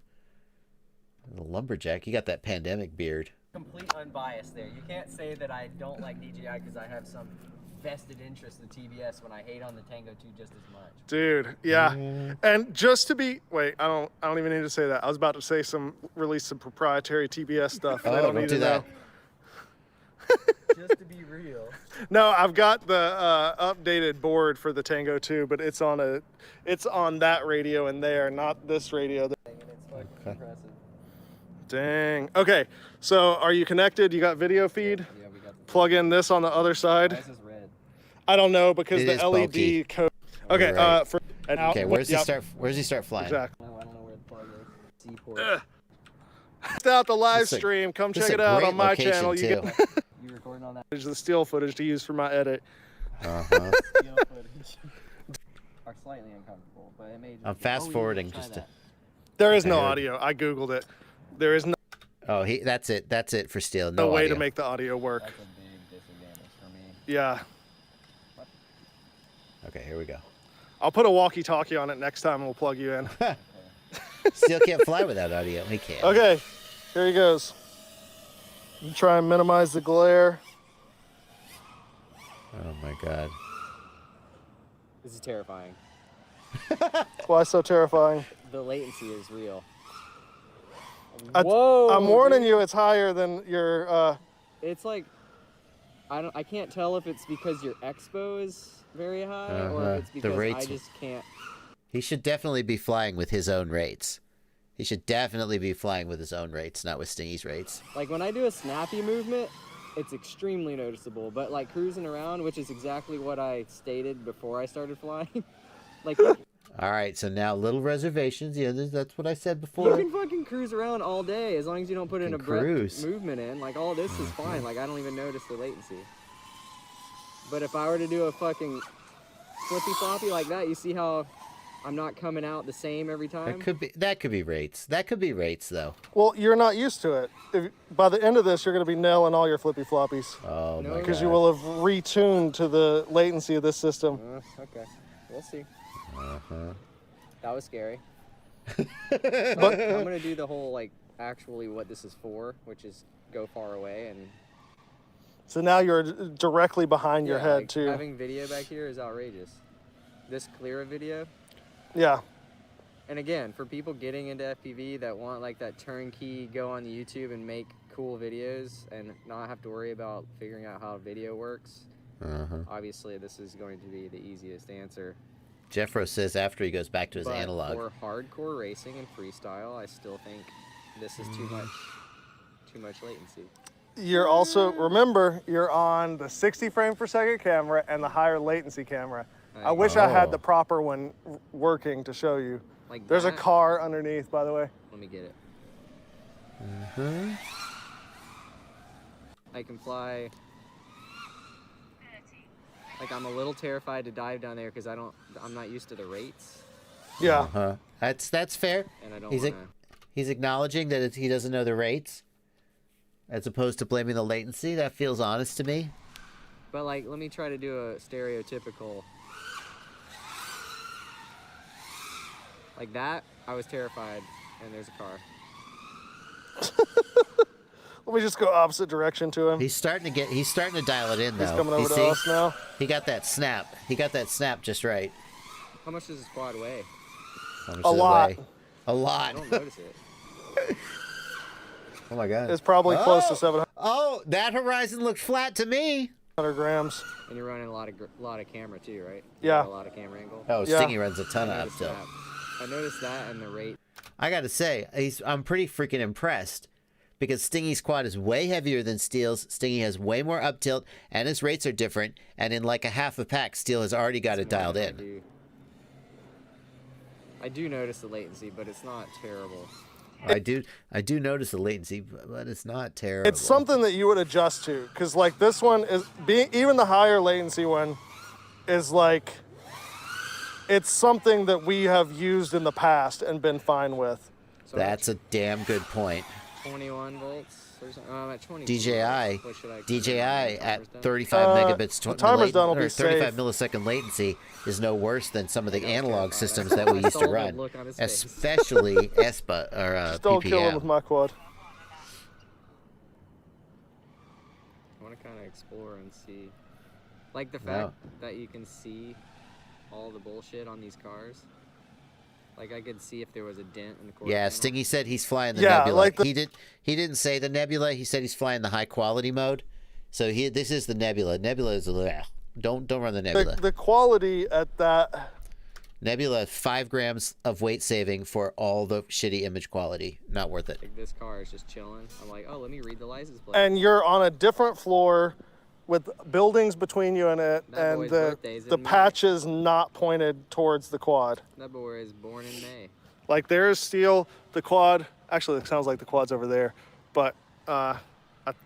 The lumberjack. He got that pandemic beard. Complete unbiased there. You can't say that I don't like DJI because I have some vested interest in TBS when I hate on the Tango 2 just as much. Dude, yeah. And just to be, wait, I don't even need to say that. I was about to say release some proprietary TBS stuff. Oh, I don't don't need do to that. know. Just to be real. No, I've got the updated board for the Tango 2, but it's on that radio in there, not this radio. And it's fucking impressive. Dang. Okay, so are you connected? You got video feed? Yeah, we got the. Plug in this on the other side. This is red. I don't know because It the is LED bulky. code. Okay, You're right. okay, Where's he start flying? Exactly. No, I don't know where the plug is. Seaport. Checked out the live This is a- stream. Come This check is it a out great on my location, channel. You too. get You recording on that the still footage to use for my edit. Uh-huh. video footage? Are slightly uncomfortable, but it may just I'm be- fast Oh, yeah, forwarding try just to. that. There is I no heard. audio. I googled it. There is no Oh, that's it. That's it for steel. no No way audio. to make the audio work. That's a big disadvantage for me. Yeah. Okay, here we go. I'll put a walkie-talkie on it next time and we'll plug you in. Steel can't fly without audio. He can't. Okay, here he goes. You try and minimize the glare. Oh my God. This is terrifying. Why so terrifying? The latency is real. I- Whoa! I'm warning dude. you, it's higher than your. It's like I can't tell if it's because your expo is very high or if it's The because I rates- just can't. He should definitely be flying with his own rates. He should definitely be flying with his own rates, not with Stingy's rates. Like when I do a snappy movement, it's extremely noticeable. But like cruising around, which is exactly what I stated before I started flying, like All right, so now little reservations. Yeah, that's what I said you before. can fucking cruise around all day as long as you don't put an Can abrupt cruise. movement in. Like all this is fine. Like I don't even notice the latency. But if I were to do a fucking flippy floppy like that, you see how I'm not coming out the same every time? That could be rates. That could be rates though. Well, you're not used to it. By the end of this, you're going to be nailing all your flippy floppies Oh No. my because God. you will have retuned to the latency of this system. Okay, we'll see. Uh-huh. That was scary. But I'm gonna do the whole like actually what this is for, which is go far away and so now you're directly behind your yeah, head like, too. Having video back here is outrageous. This clear of video. Yeah. And again, for people getting into FPV that want like that turnkey, go on YouTube and make cool videos and not have to worry about figuring out how video works, Uh-huh. obviously this is going to be the easiest answer. Jeffro says after he goes back to his But analog. for hardcore racing and freestyle, I still think this is too much latency. You're also, remember, you're on the 60 frame per second camera and the higher latency camera. I wish I had Oh. the proper one working to show you. Like There's a that- car underneath, by the way. Let me get it. Mhm. I can fly. Like I'm a little terrified to dive down there because I'm not used to the rates, Yeah. Uh-huh. That's fair. and I don't He's want He's acknowledging that he doesn't know the rates, as opposed to blaming the latency. That feels honest to me. But like, let me try to do a stereotypical. Like that, I was terrified, and there's a car. Let me just go opposite direction to him. He's starting to dial it in though. He's coming You over to see? us now. He got that snap. He got that snap just right. How much does this quad weigh? How much A does it lot. weigh? A I lot. don't notice it. Oh my God. It's probably close to Oh! 700 Oh, that horizon looked flat to me. grams. And you're running a lot of camera too, right? Yeah. A lot of camera angle. Oh, Yeah. Stingy runs a ton I of noticed uptilt. that. I noticed that and the rate. I got to say, I'm pretty freaking impressed because Stingy's quad is way heavier than Steel's. Stingy has way more up tilt, and his rates are different. And in like a half a pack, Steel has already got it dialed in. I do notice the latency, but it's not terrible. I do notice the latency, but it's not terrible. It's something that you would adjust to, because like this one is even the higher latency one is like, it's something that we have used in the past and been fine with. So That's a damn good point. 21 volts. Or something. I'm at 20. DJI, What should I put DJI in? at Timer's done? 35 megabits the timer's done, will be 35 safe. millisecond latency is no worse than some of the I was analog terrified. systems that we I used saw to the run, look on his face. especially ESPA or Just don't kill him with PPM. my quad. I want to kind of explore and see. Like the Wow. fact that you can see all the bullshit on these cars. Like I could see if there was a dent in the quarter Yeah, panel. Stingy said he's flying the Yeah, Nebula. like He didn't say the Nebula. He said he's flying the high quality mode. So this is the Nebula. Nebula is don't run the Nebula. The quality at that. Nebula 5 grams of weight saving for all the shitty image quality. Not worth it. Like this car is just chilling. I'm like, oh, let me read the license plate. And you're on a different floor with buildings between you and it, That and boy's the birthday's in May. patch is not pointed towards the quad. That boy is born in May. Like there's steel, the quad, actually it sounds like the quad's over there, but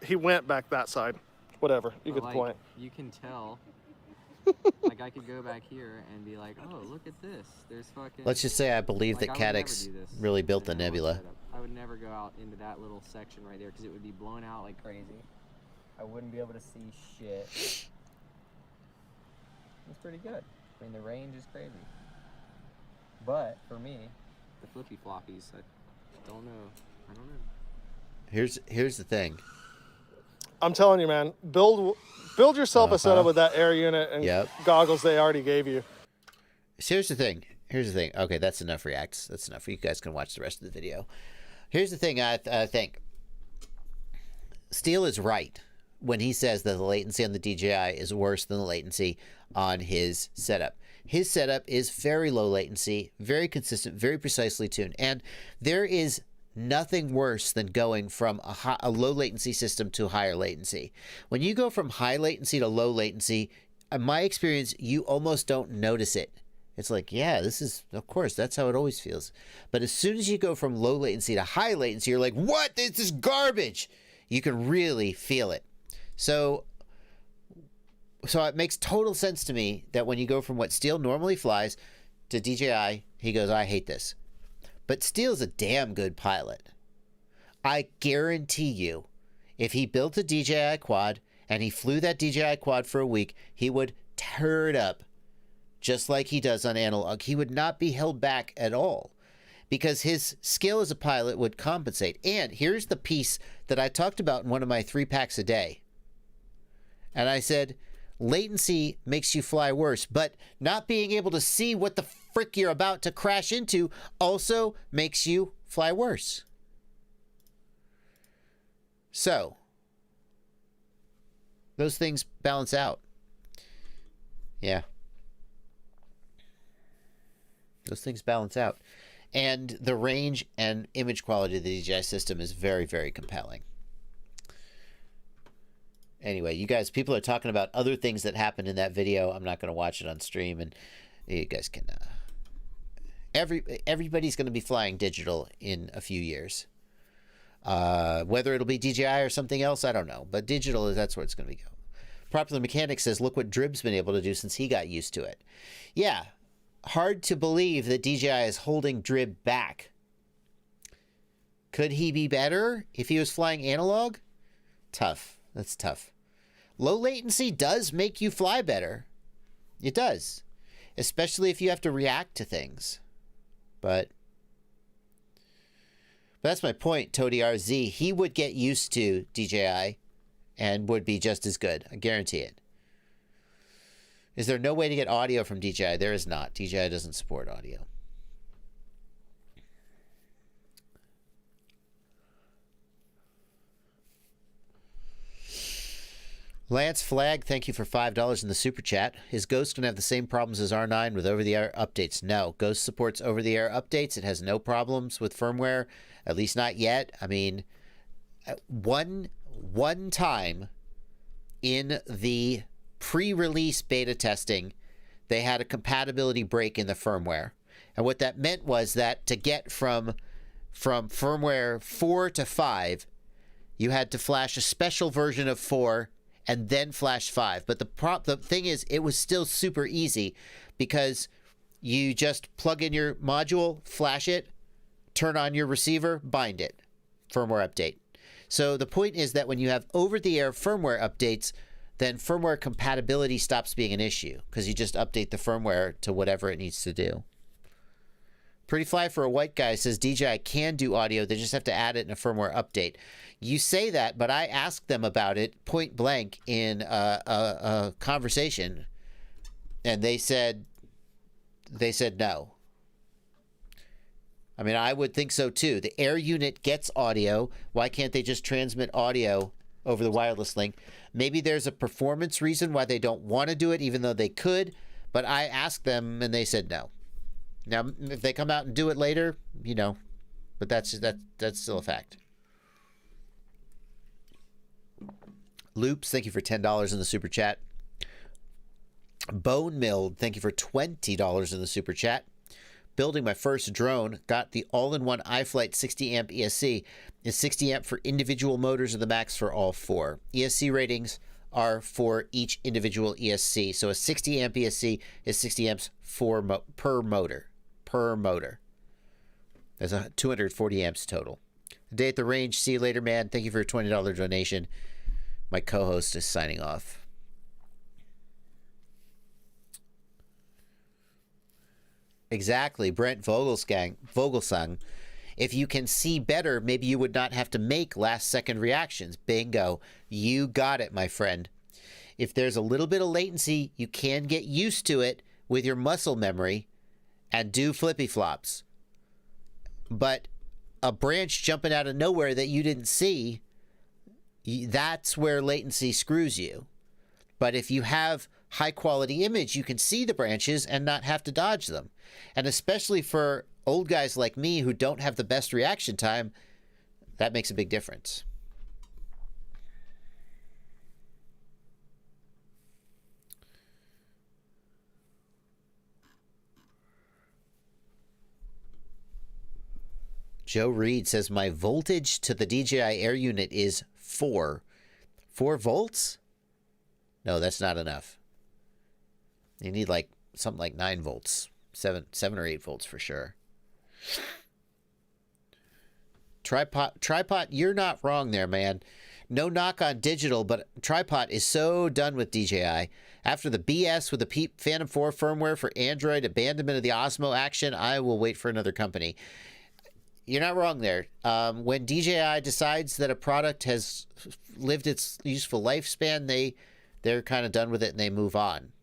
he went back that side. Whatever, you But, get the like, point. You can tell. Like I could go back here and be like, oh, look at this. There's fucking. Let's just say I believe Like, that I would never Cadix do this really in built the an analog Nebula. setup. I would never go out into that little section right there because it would be blown out like crazy. I wouldn't be able to see shit. It's pretty good. I mean, the range is crazy. But for me, the flippy floppies, I don't know. I don't know. Here's the thing. I'm telling you, man, build yourself a setup with that air unit and Yep. goggles they already gave you. So here's the thing. Okay, that's enough reacts. That's enough. You guys can watch the rest of the video. Here's the thing. I think Steele is right when he says that the latency on the DJI is worse than the latency on his setup. His setup is very low latency, very consistent, very precisely tuned, and there is nothing worse than going from a low latency system to higher latency. When you go from high latency to low latency, in my experience, you almost don't notice it. It's like, yeah, this is, of course, that's how it always feels. But as soon as you go from low latency to high latency, you're like, what? This is garbage. You can really feel it. So it makes total sense to me that when you go from what Steele normally flies to DJI, he goes, I hate this. But Steele's a damn good pilot. I guarantee you, if he built a DJI quad and he flew that DJI quad for a week, he would tear it up just like he does on analog. He would not be held back at all because his skill as a pilot would compensate. And here's the piece that I talked about in one of my 3 packs a day. And I said, latency makes you fly worse, but not being able to see what the frick you're about to crash into also makes you fly worse. So, those things balance out. Yeah. Those things balance out. And the range and image quality of the DJI system is very, very compelling. Anyway, you guys, people are talking about other things that happened in that video. I'm not going to watch it on stream, and you guys can. Everybody's going to be flying digital in a few years. Whether it'll be DJI or something else, I don't know. But digital that's where it's going to go. Popular Mechanic says, "Look what Drib's been able to do since he got used to it." Yeah, hard to believe that DJI is holding Drib back. Could he be better if he was flying analog? Tough. That's tough. Low latency does make you fly better. It does. Especially if you have to react to things. But that's my point, Toady RZ. He would get used to DJI and would be just as good. I guarantee it. Is there no way to get audio from DJI? There is not. DJI doesn't support audio. Lance Flag, thank you for $5 in the super chat. Is Ghost going to have the same problems as R9 with over-the-air updates? No. Ghost supports over-the-air updates. It has no problems with firmware, at least not yet. I mean, one time in the pre-release beta testing, they had a compatibility break in the firmware. And what that meant was that to get from firmware 4 to 5, you had to flash a special version of 4 and then flash 5. But the thing is, it was still super easy because you just plug in your module, flash it, turn on your receiver, bind it. Firmware update. So the point is that when you have over-the-air firmware updates, then firmware compatibility stops being an issue because you just update the firmware to whatever it needs to do. Pretty Fly for a White Guy says DJI can do audio. They just have to add it in a firmware update. You say that, but I asked them about it point blank in a conversation, and they said no. I mean, I would think so too. The air unit gets audio. Why can't they just transmit audio over the wireless link? Maybe there's a performance reason why they don't want to do it, even though they could. But I asked them, and they said no. Now, if they come out and do it later, you know, but that's still a fact. Loops, thank you for $10 in the super chat. Bone Milled, thank you for $20 in the super chat. Building my first drone, got the all-in-one iFlight 60 amp ESC. Is 60 amp for individual motors or the max for all four? ESC ratings are for each individual ESC. So a 60 amp ESC is 60 amps per motor. There's 240 amps total. Day at the range. See you later, man. Thank you for your $20 donation. My co-host is signing off. Exactly. Brent Vogelsang. If you can see better, maybe you would not have to make last-second reactions. Bingo. You got it, my friend. If there's a little bit of latency, you can get used to it with your muscle memory and do flippy flops. But a branch jumping out of nowhere that you didn't see, that's where latency screws you. But if you have high quality image, you can see the branches and not have to dodge them. And especially for old guys like me who don't have the best reaction time, that makes a big difference. Joe Reed says my voltage to the DJI Air unit is 4 volts. No, that's not enough. You need like something like 9 volts, 7 or 8 volts for sure. Tripod, you're not wrong there, man. No knock on digital, but Tripod is so done with DJI. After the BS with the Phantom 4 firmware for Android, abandonment of the Osmo action, I will wait for another company. You're not wrong there. When DJI decides that a product has lived its useful lifespan, they're kind of done with it and they move on.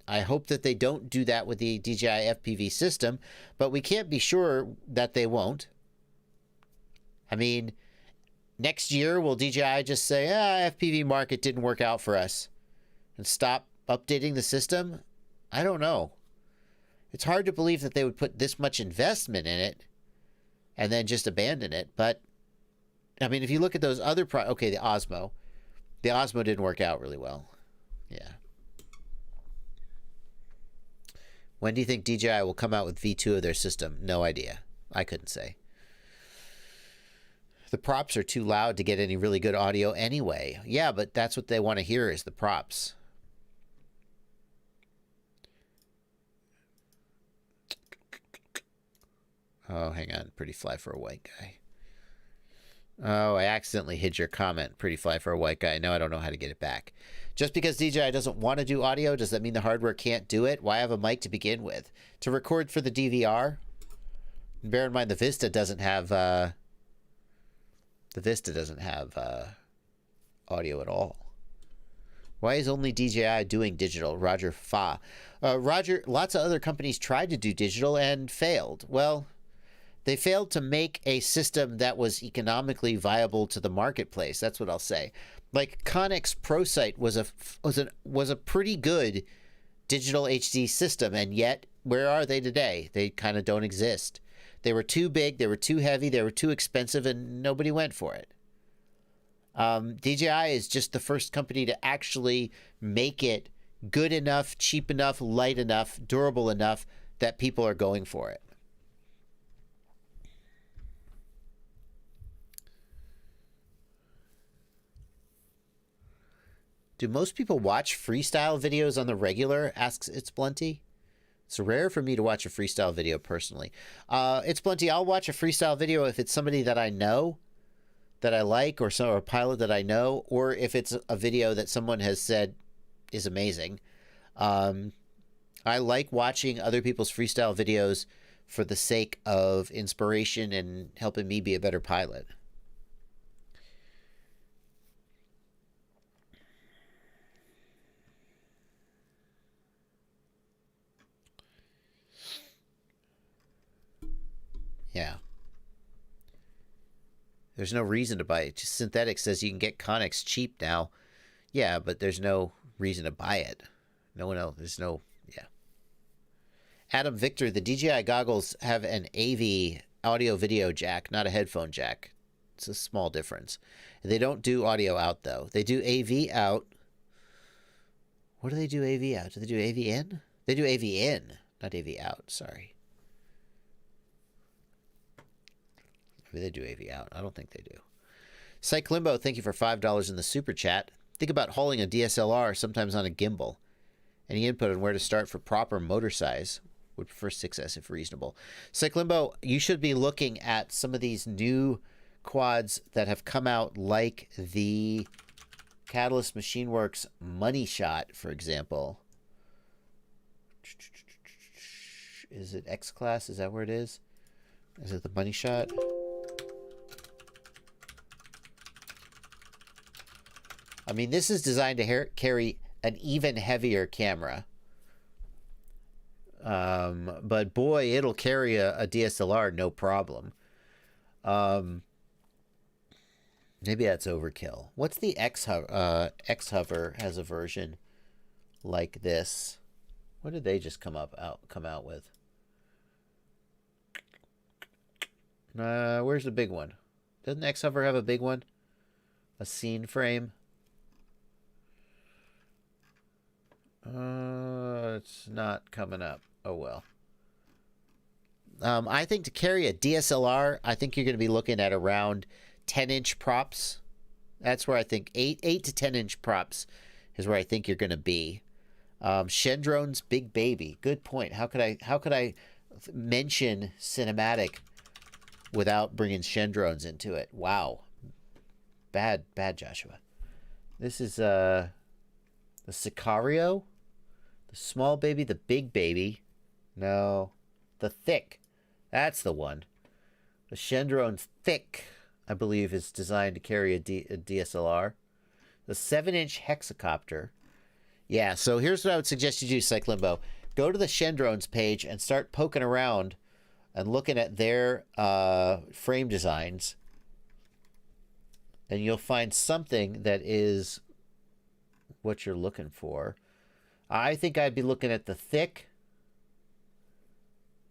I hope that they don't do that with the DJI FPV system, but we can't be sure that they won't. I mean, next year, will DJI just say, FPV market didn't work out for us and stop updating the system? I don't know. It's hard to believe that they would put this much investment in it and then just abandon it. But, I mean, if you look at those other okay, the Osmo didn't work out really well. Yeah. When do you think DJI will come out with V2 of their system? No idea. I couldn't say. The props are too loud to get any really good audio anyway. Yeah, but that's what they want to hear is the props. Oh, hang on. Pretty Fly for a White Guy. Oh, I accidentally hid your comment. Pretty Fly for a White Guy. Now I don't know how to get it back. Just because DJI doesn't want to do audio, does that mean the hardware can't do it? Why have a mic to begin with? To record for the DVR? Bear in mind the Vista doesn't have audio at all. Why is only DJI doing digital? Roger Fa. Roger, lots of other companies tried to do digital and failed. Well, they failed to make a system that was economically viable to the marketplace. That's what I'll say. Like Connex ProSight was a pretty good digital HD system, and yet where are they today? They kind of don't exist. They were too big, they were too heavy, they were too expensive, and nobody went for it. DJI is just the first company to actually make it good enough, cheap enough, light enough, durable enough that people are going for it. Do most people watch freestyle videos on the regular? Asks It's Blunty. It's rare for me to watch a freestyle video personally. It's plenty. I'll watch a freestyle video if it's somebody that I know, that I like, or a pilot that I know, or if it's a video that someone has said is amazing. I like watching other people's freestyle videos for the sake of inspiration and helping me be a better pilot. Yeah. There's no reason to buy it. Just Synthetic says you can get Connex cheap now. Yeah, but there's no reason to buy it. No one else. There's no. Yeah. Adam Victor, the DJI goggles have an AV audio video jack, not a headphone jack. It's a small difference. They don't do audio out, though. They do AV out. What do they do AV out? Do they do AV in? They do AV in, not AV out. Sorry. Maybe they do AV out. I don't think they do. Psych Limbo, thank you for $5 in the super chat. Think about hauling a DSLR, sometimes on a gimbal. Any input on where to start for proper motor size? Would prefer 6S if reasonable. Psych Limbo, you should be looking at some of these new quads that have come out, like the Catalyst Machine Works Money Shot, for example. Is it X Class? Is that where it is? Is it the Money Shot? I mean, this is designed to carry an even heavier camera. But boy, it'll carry a DSLR no problem. Maybe that's overkill. What's the X-Hover has a version like this. What did they just come out with? Where's the big one? Doesn't X-Hover have a big one? A scene frame? It's not coming up. Oh, well. I think to carry a DSLR, I think you're going to be looking at around 10-inch props. That's where I think 8 to 10-inch props is where I think you're going to be. Shendrone's Big Baby. Good point. How could I mention cinematic without bringing Shendrones into it? Wow. Bad, Joshua. This is the Sicario. The small baby, the big baby. No. The thick. That's the one. The Shendrone Thick, I believe, is designed to carry a DSLR. The 7-inch hexacopter. Yeah, so here's what I would suggest you do, Psych Limbo. Go to the Shendrone's page and start poking around and looking at their frame designs. And you'll find something that is what you're looking for. I think I'd be looking at the Thick,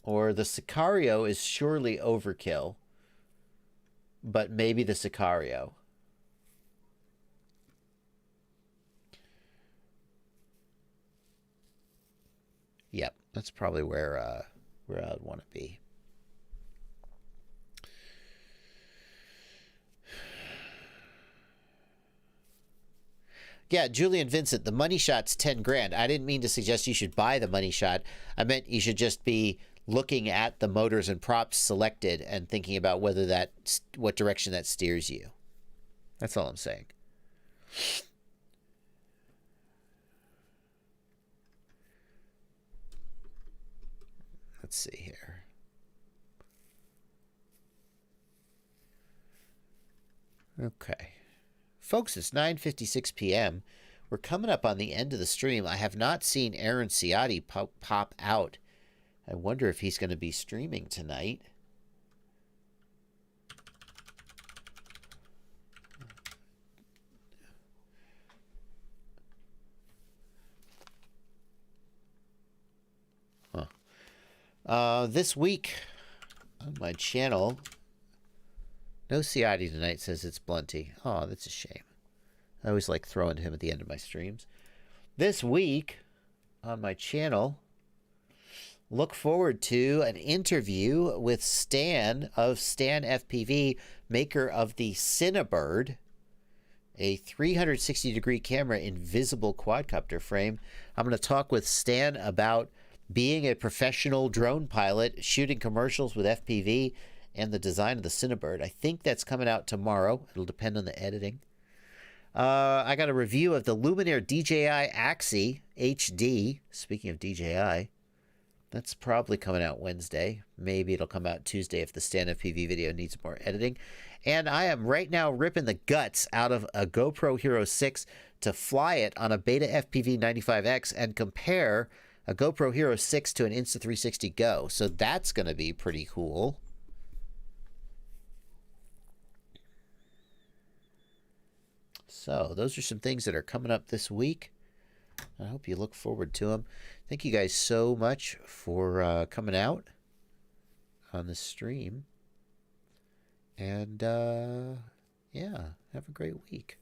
or the Sicario is surely overkill, but maybe the Sicario. Yep, that's probably where I'd want to be. Yeah, Julian Vincent, the Money Shot's 10 grand. I didn't mean to suggest you should buy the Money Shot. I meant you should just be looking at the motors and props selected and thinking about what direction that steers you. That's all I'm saying. Let's see here. Okay. Folks, it's 9:56 p.m. We're coming up on the end of the stream. I have not seen Aaron Ciotti pop out. I wonder if he's going to be streaming tonight. This week on my channel, no Ciotti tonight, says it's Blunty. Oh, that's a shame. I always like throwing him at the end of my streams. This week on my channel, look forward to an interview with Stan of Stan FPV, maker of the Cinebird, a 360-degree camera invisible quadcopter frame. I'm going to talk with Stan about being a professional drone pilot, shooting commercials with FPV, and the design of the Cinebird. I think that's coming out tomorrow. It'll depend on the editing. I got a review of the Luminaire DJI Axie HD. Speaking of DJI, that's probably coming out Wednesday. Maybe it'll come out Tuesday if the stand FPV video needs more editing. And I am right now ripping the guts out of a GoPro Hero 6 to fly it on a Beta FPV 95X and compare a GoPro Hero 6 to an Insta360 Go. So that's going to be pretty cool. So those are some things that are coming up this week. I hope you look forward to them. Thank you guys so much for coming out on the stream. And yeah, have a great week.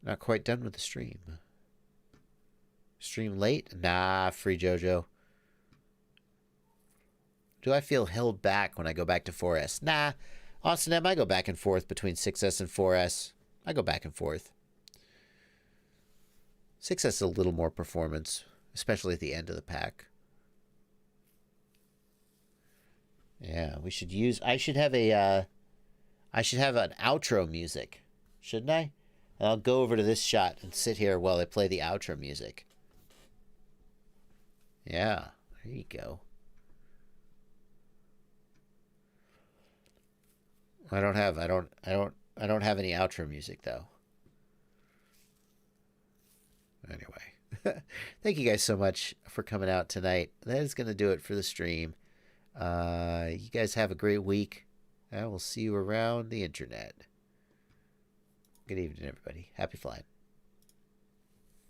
Not quite done with the stream. Stream late? Nah, free JoJo. Do I feel held back when I go back to 4S? Nah. Austin M, I go back and forth between 6S and 4S. I go back and forth. 6S is a little more performance, especially at the end of the pack. Yeah, we should use... I should have an outro music, shouldn't I? And I'll go over to this shot and sit here while I play the outro music. Yeah, there you go. I don't have any outro music though. Anyway, thank you guys so much for coming out tonight. That is going to do it for the stream. You guys have a great week. I will see you around the internet. Good evening, everybody. Happy flying.